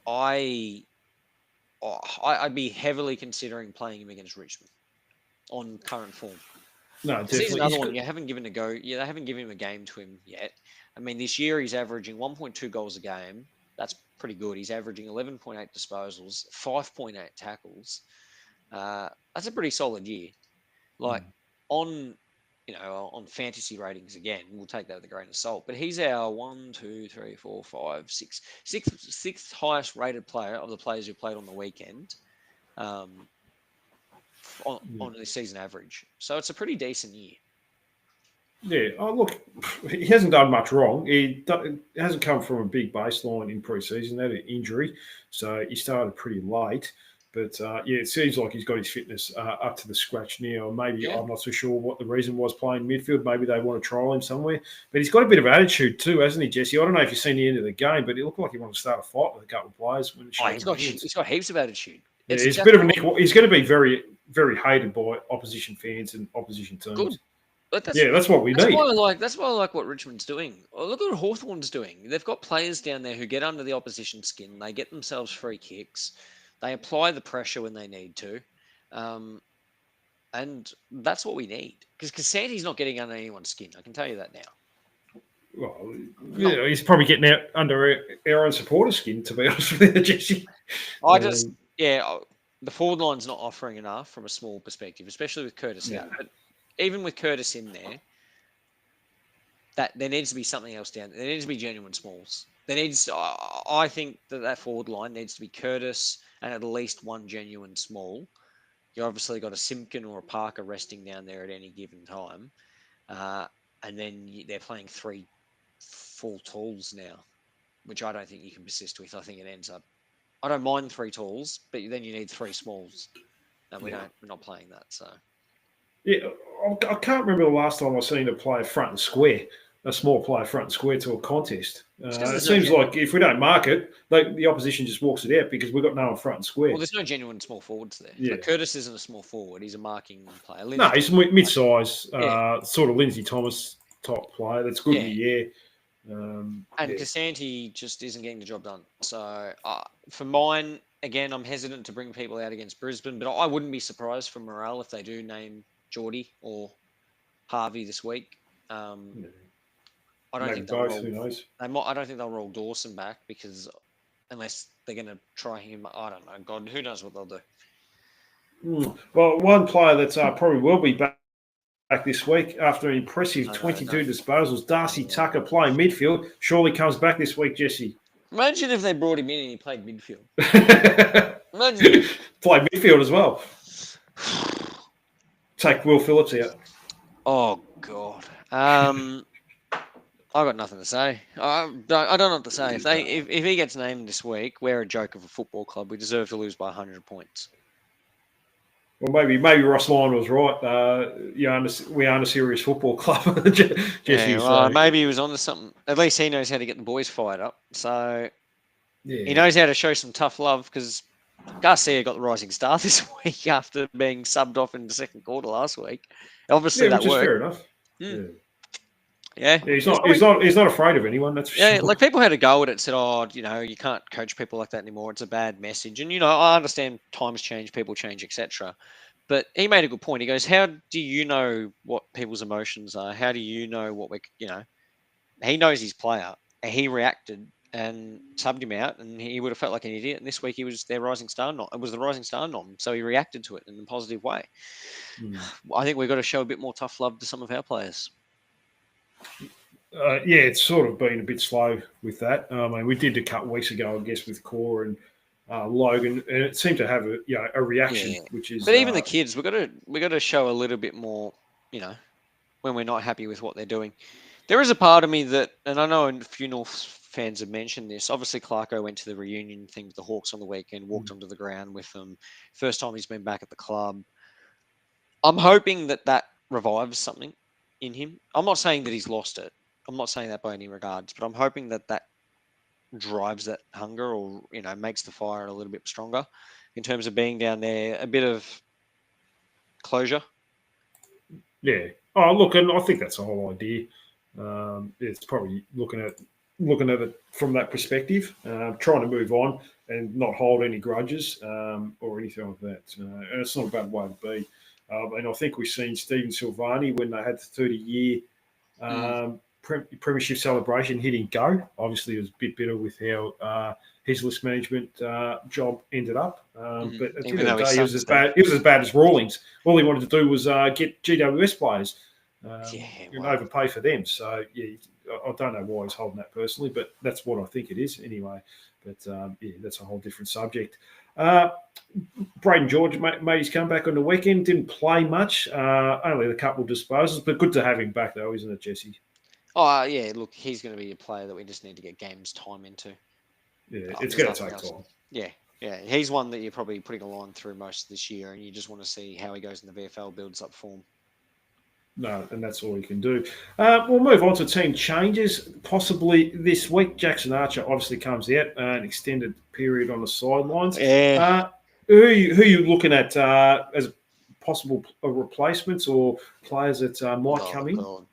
I'd be heavily considering playing him against Richmond on current form. No, Because he's definitely. another one. You haven't given a go. Yeah, they haven't given him a game to him yet. I mean, this year he's averaging 1.2 goals a game. That's pretty good. He's averaging 11.8 disposals, 5.8 tackles. That's a pretty solid year. Like on fantasy ratings again, we'll take that with a grain of salt. But he's our 6th highest rated player of the players who played on the weekend. On the season average. So it's a pretty decent year. Yeah. Oh, look, he hasn't done much wrong. He hasn't come from a big baseline in pre-season. Had an injury, so he started pretty late. But it seems like he's got his fitness up to the scratch now. Maybe I'm not so sure what the reason was playing midfield. Maybe they want to trial him somewhere. But he's got a bit of attitude too, hasn't he, Jesse? I don't know if you've seen the end of the game, but it looked like he wanted to start a fight with a couple of players. When he's got heaps of attitude. Yeah, he's a bit of a he's going to be very, very hated by opposition fans and opposition teams. Good. That's what we need. That's why I like what Richmond's doing. Oh, look at what Hawthorn's doing. They've got players down there who get under the opposition skin. They get themselves free kicks. They apply the pressure when they need to. And that's what we need. Because Casanti's not getting under anyone's skin. I can tell you that now. Well, he's probably getting out under our own supporters' skin, to be honest with you, Jesse. The forward line's not offering enough from a small perspective, especially with Curtis out. But even with Curtis in there, that there needs to be something else down there. There needs to be genuine smalls. I think that forward line needs to be Curtis and at least one genuine small. You obviously got a Simpkin or a Parker resting down there at any given time. And then they're playing 3 full tools now, which I don't think you can persist with. I think it ends up. I don't mind 3 talls, but then you need 3 smalls, and we're not playing that. So, I can't remember the last time I've seen a player front and square, a small player front and square to a contest. It seems like if we don't mark it, the opposition just walks it out because we've got no one front and square. Well, there's no genuine small forwards there. Yeah. Curtis isn't a small forward; he's a marking player. He's mid-size, sort of Lindsay Thomas type player. That's good in the air. And Casanti just isn't getting the job done. So for mine, again, I'm hesitant to bring people out against Brisbane, but I wouldn't be surprised for morale if they do name Geordie or Harvey this week. I don't think they'll who knows? I don't think they'll roll Dawson back because unless they're going to try him, I don't know. God, who knows what they'll do? Well, one player that's probably will be back this week after an impressive 22 disposals. Darcy Tucker playing midfield. Surely comes back this week, Jesse. Imagine if they brought him in and he played midfield. Imagine. Played midfield as well. Take Will Phillips out. Oh, God. I've got nothing to say. I don't know what to say. If he gets named this week, we're a joke of a football club. We deserve to lose by 100 points. Well, maybe Ross Lyon was right. We aren't a serious football club. Maybe he was onto something. At least he knows how to get the boys fired up. So he knows how to show some tough love because Garcia got the rising star this week after being subbed off in the second quarter last week. Obviously, that worked. Fair enough. He's not afraid of anyone. That's for sure. Like people had a go at it. Said, you can't coach people like that anymore. It's a bad message. And I understand times change, people change, etc. But he made a good point. He goes, "How do you know what people's emotions are? How do you know what He knows his player, and he reacted and subbed him out, and he would have felt like an idiot. And this week he was their rising star. It was the rising star nom, so he reacted to it in a positive way. I think we've got to show a bit more tough love to some of our players. It's sort of been a bit slow with that. We did a couple of weeks ago, I guess, with Core and Logan, and it seemed to have a reaction, which is. But even the kids, we got to show a little bit more, when we're not happy with what they're doing. There is a part of me that, and I know a few North fans have mentioned this. Obviously, Clarko went to the reunion thing with the Hawks on the weekend, walked onto the ground with them. First time he's been back at the club. I'm hoping that revives something in him. I'm not saying that he's lost it. I'm not saying that by any regards, but I'm hoping that drives that hunger or, makes the fire a little bit stronger in terms of being down there, a bit of closure. Yeah. Oh, look, and I think that's the whole idea. It's probably looking at it from that perspective, trying to move on and not hold any grudges or anything like that. And it's not a bad way to be. And I think we've seen Stephen Silvani when they had the 30-year premiership celebration hitting go. Obviously, it was a bit bitter with how his list management job ended up. But at the end of the day, it was as bad as Rawlings. All he wanted to do was get GWS players and overpay for them. So, yeah, I don't know why he's holding that personally, but that's what I think it is anyway. But, yeah, that's a whole different subject. Braden George made his comeback on the weekend. Didn't play much, only a couple of disposals, but good to have him back, though, isn't it, Jesse? Oh, yeah, look, he's going to be a player that we just need to get games time into. Yeah, it's going to take time. Yeah, he's one that you're probably putting a line through most of this year, and you just want to see how he goes in the VFL, builds up form. No, and that's all you can do. We'll move on to team changes. Possibly this week, Jackson Archer obviously comes out, an extended period on the sidelines. Yeah. Who are you looking at as possible replacements or players that might come in? God.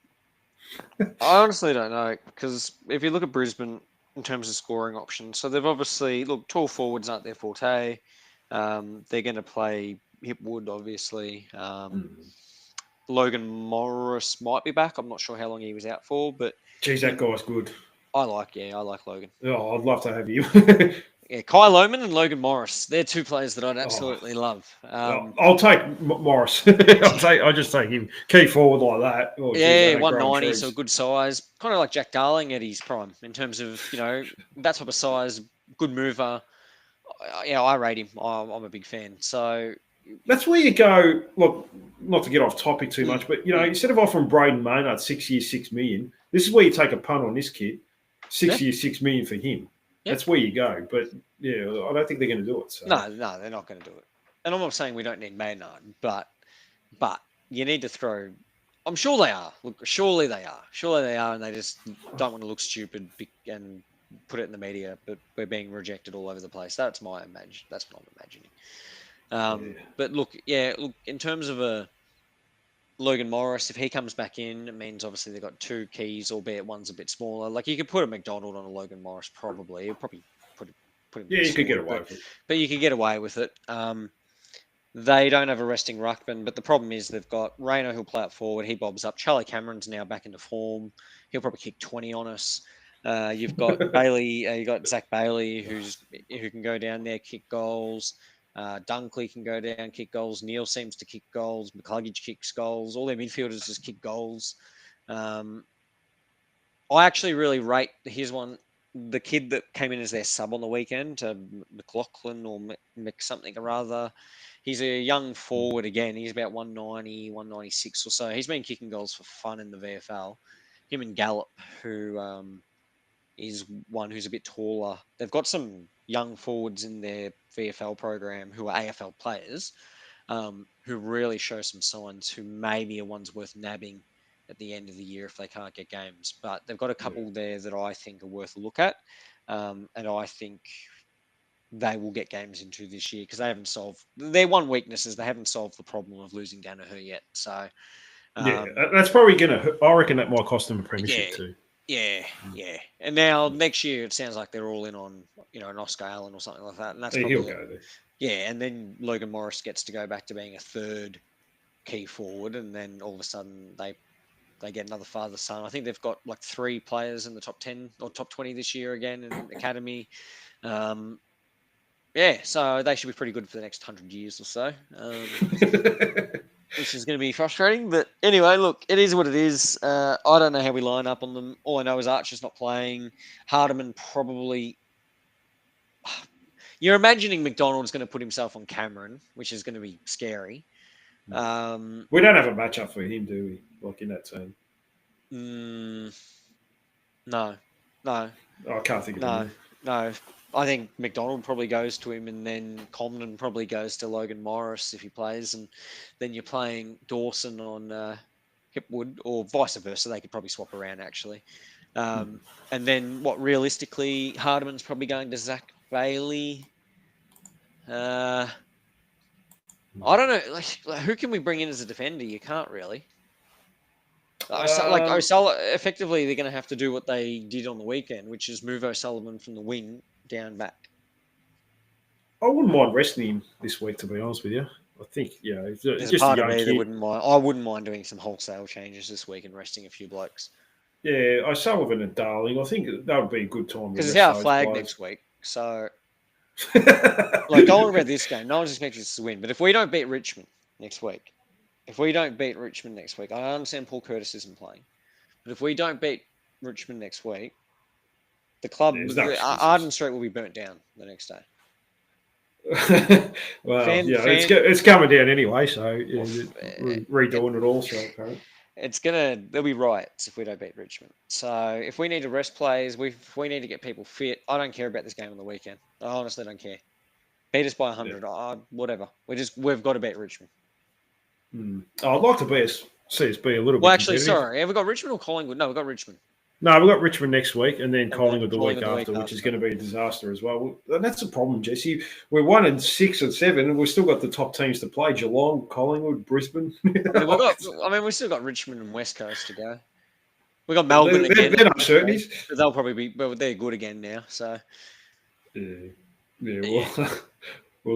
I honestly don't know, because if you look at Brisbane in terms of scoring options, so they've obviously, tall forwards aren't their forte. They're going to play Hipwood, obviously. Logan Morris might be back. I'm not sure how long he was out for, but geez, that guy's good. I like Logan. Oh, I'd love to have you. Yeah, Kai Lohman and Logan Morris. They're two players that I'd absolutely love. I'll take Morris. I'll just take him. Key forward like that. Oh, yeah, 190, so good size. Kind of like Jack Darling at his prime in terms of, that type of size, good mover. Yeah, I rate him. I'm a big fan. So that's where you go. Look, not to get off topic too much, but instead of offering Braden Maynard 6 years, $6 million, this is where you take a punt on this kid. 6 years, $6 million for him. Yep. That's where you go. But yeah, I don't think they're going to do it. So. No, they're not going to do it. And I'm not saying we don't need Maynard, but you need to throw. I'm sure they are. Look, surely they are, and they just don't want to look stupid and put it in the media. But we're being rejected all over the place. That's what I'm imagining. But look, in terms of a Logan Morris, if he comes back in, it means obviously they've got two keys, albeit one's a bit smaller. Like you could put a McDonald on a Logan Morris, probably. You'll probably put him. Yeah, you could get away with it. But you could get away with it. They don't have a resting ruckman, but the problem is they've got Rayno who'll play it forward. He bobs up. Charlie Cameron's now back into form. He'll probably kick 20 on us. You've got Bailey. You got Zach Bailey who can go down there, kick goals. Dunkley can go down, kick goals. Neil seems to kick goals. McCluggage kicks goals. All their midfielders just kick goals. I actually really rate, here's one, the kid that came in as their sub on the weekend, McLaughlin or Mc something or other. He's a young forward again. He's about 190, 196 or so. He's been kicking goals for fun in the VFL. Him and Gallup, who is one who's a bit taller. They've got some young forwards in their VFL program who are AFL players, who really show some signs, who maybe are ones worth nabbing at the end of the year if they can't get games. But they've got a couple there that I think are worth a look at, and I think they will get games into this year because they haven't solved their one weakness is they haven't solved the problem of losing Danaher yet. So that's probably gonna. I reckon that might cost them a premiership too. Yeah. And now next year it sounds like they're all in on an Oscar Allen or something like that, and that's probably he'll go there. Yeah, and then Logan Morris gets to go back to being a third key forward, and then all of a sudden they get another father-son. I think they've got like 3 players in the top 10 or top 20 this year again in the academy. So they should be pretty good for the next 100 years or so, which is going to be frustrating. But anyway, look, it is what it is. I don't know how we line up on them. All I know is Archer's not playing. Hardiman probably... You're imagining McDonald's going to put himself on Cameron, which is going to be scary. We don't have a matchup for him, do we? Like in that team? No. I can't think of him. No. I think McDonald probably goes to him, and then Comden probably goes to Logan Morris if he plays, and then you're playing Dawson on Hipwood, or vice versa. They could probably swap around actually. And then realistically, Hardiman's probably going to Zach Bailey. I don't know. Like, who can we bring in as a defender? You can't really. Um, Effectively, they're going to have to do what they did on the weekend, which is move O'Sullivan from the wing down back. I wouldn't mind resting him this week, to be honest with you. I think, he's There's a just a part of young me that kid. wouldn't mind. I wouldn't mind doing some wholesale changes this week and resting a few blokes. Yeah, O'Sullivan and Darling. I think that would be a good time. Because it's our flag next week. So, week. don't worry about this game. No one's expecting us to win. But if we don't beat Richmond next week, I understand Paul Curtis isn't playing. But if we don't beat Richmond next week, the club, Arden Street will be burnt down the next day. It's coming down anyway, so we're redoing it all. So apparently. There'll be riots if we don't beat Richmond. So if we need to rest players, if we need to get people fit, I don't care about this game on the weekend. I honestly don't care. Beat us by 100, whatever. We've got to beat Richmond. I'd like to see us be a little bit. Well, actually, sorry, have we got Richmond or Collingwood? No, we've got Richmond. No, we've got Richmond next week, and then Collingwood the week after, which is going to be a disaster as well. And that's the problem, Jesse. We're 1-6 and 7, and we've still got the top teams to play: Geelong, Collingwood, Brisbane. We've still got Richmond and West Coast to go. We got Melbourne again. They're uncertainties. They'll probably be, but they're good again now. So we'll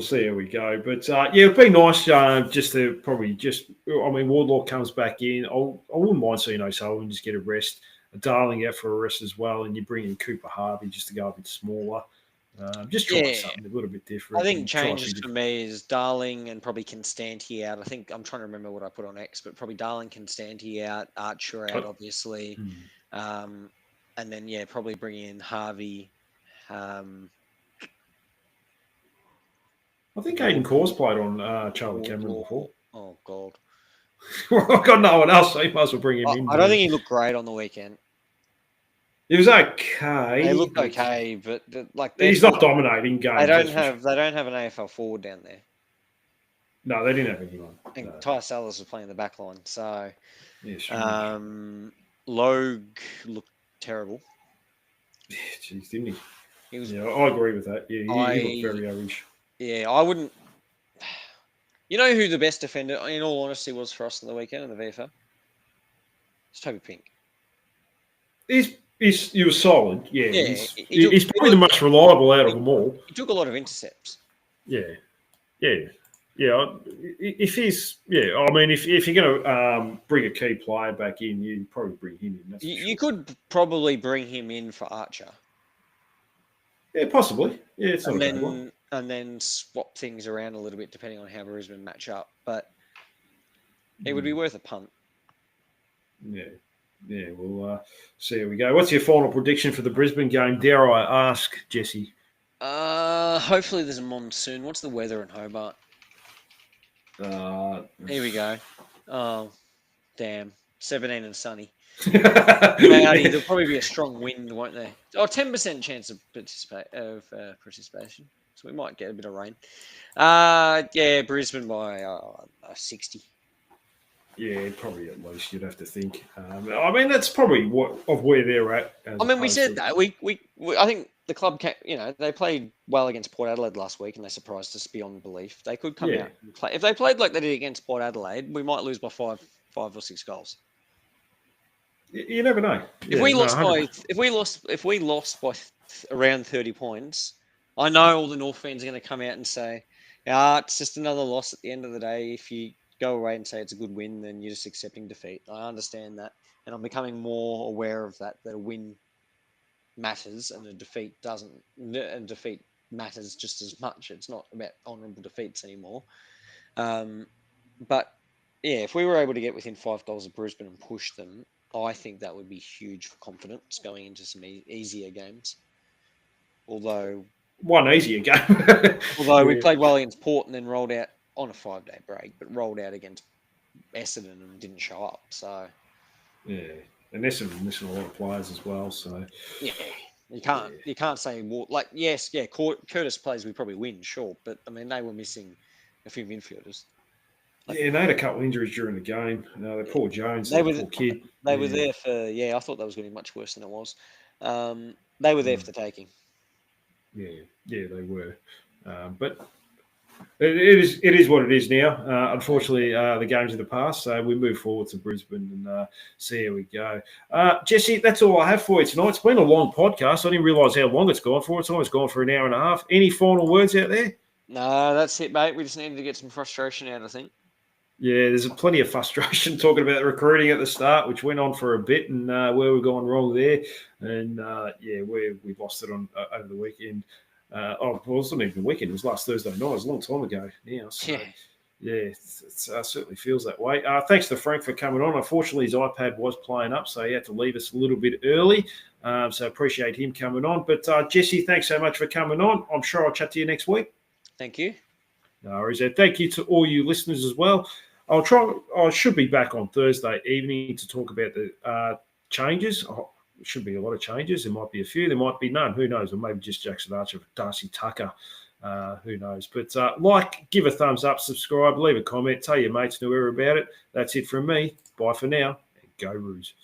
see how we go. But it'd be nice just to Wardlaw comes back in. I wouldn't mind seeing O'Sullivan just get a rest. Darling out for a rest as well, and you bring in Cooper Harvey just to go a bit smaller. Just try something a little bit different. I think changes for me is Darling and probably Constanti out. I think I'm trying to remember what I put on X, but probably Darling, Constanti out, Archer out, obviously. And then, probably bring in Harvey. I think Aiden Cors played on Charlie Cameron before. Oh, God. I've got no one else, so you might as well bring him in. I don't think he looked great on the weekend. He was okay. He looked okay, but he's not dominating games. They don't have an AFL forward down there. No, they didn't have anyone. And Ty Sellers was playing the back line, so Logue looked terrible. Yeah, jeez, didn't he? I agree with that. Yeah, he looked very average. Yeah, I wouldn't. You know who the best defender, in all honesty, was for us on the weekend in the VFL? It's Toby Pink. He was solid. Yeah, he's probably the most reliable out of them all. He took a lot of intercepts. Yeah. If he's, I mean, if you're going to bring a key player back in, you probably bring him in. You could probably bring him in for Archer. Yeah, possibly. Yeah, it's not a bad one. And then swap things around a little bit depending on how Brisbane match up. But it would be worth a punt. Yeah, we'll see how we go. What's your final prediction for the Brisbane game? Dare I ask, Jesse? Hopefully there's a monsoon. What's the weather in Hobart? Here we go. Oh, damn. 17 and sunny. There'll probably be a strong wind, won't there? 10% chance of participation. So we might get a bit of rain. Brisbane by 60. Yeah, probably at least you'd have to think. I mean, that's probably where they're at. We said that. I think the club, they played well against Port Adelaide last week, and they surprised us beyond belief. They could come out and play. If they played like they did against Port Adelaide, we might lose by five or six goals. You never know. If we lost by around 30 points, I know all the North fans are going to come out and say, it's just another loss at the end of the day. If you go away and say it's a good win, then you're just accepting defeat. I understand that. And I'm becoming more aware of that a win matters and a defeat doesn't. And defeat matters just as much. It's not about honourable defeats anymore. But, if we were able to get within 5 goals of Brisbane and push them, I think that would be huge for confidence going into some easier games. Although... One easier game. We played well against Port and then rolled out on a 5-day break, but rolled out against Essendon and didn't show up. So and Essendon missing a lot of players as well. So you can't say Curtis plays we probably win, sure, but I mean they were missing a few midfielders. And they had a couple of injuries during the game. The poor Jones, poor kid. They were there for I thought that was going to be much worse than it was. They were there for the taking. Yeah, they were. But It is what it is now. Unfortunately, the games of the past, so we move forward to Brisbane and see how we go. Jesse, that's all I have for you tonight. It's been a long podcast. I didn't realise how long it's gone for. It's almost gone for an hour and a half. Any final words out there? No, that's it, mate. We just needed to get some frustration out, I think. Yeah, there's plenty of frustration talking about recruiting at the start, which went on for a bit, and where we've gone wrong there. And we lost it on over the weekend. Well, it wasn't even the weekend. It was last Thursday night. It was a long time ago now. So, it certainly feels that way. Thanks to Frank for coming on. Unfortunately, his iPad was playing up, so he had to leave us a little bit early. So appreciate him coming on. But Jesse, thanks so much for coming on. I'm sure I'll chat to you next week. Thank you. No worries. Thank you to all you listeners as well. I should be back on Thursday evening to talk about the changes. There should be a lot of changes. There might be a few. There might be none. Who knows? Or maybe just Jackson Archer, Darcy Tucker. Who knows? But give a thumbs up, subscribe, leave a comment, tell your mates and whoever about it. That's it from me. Bye for now. And go Roos.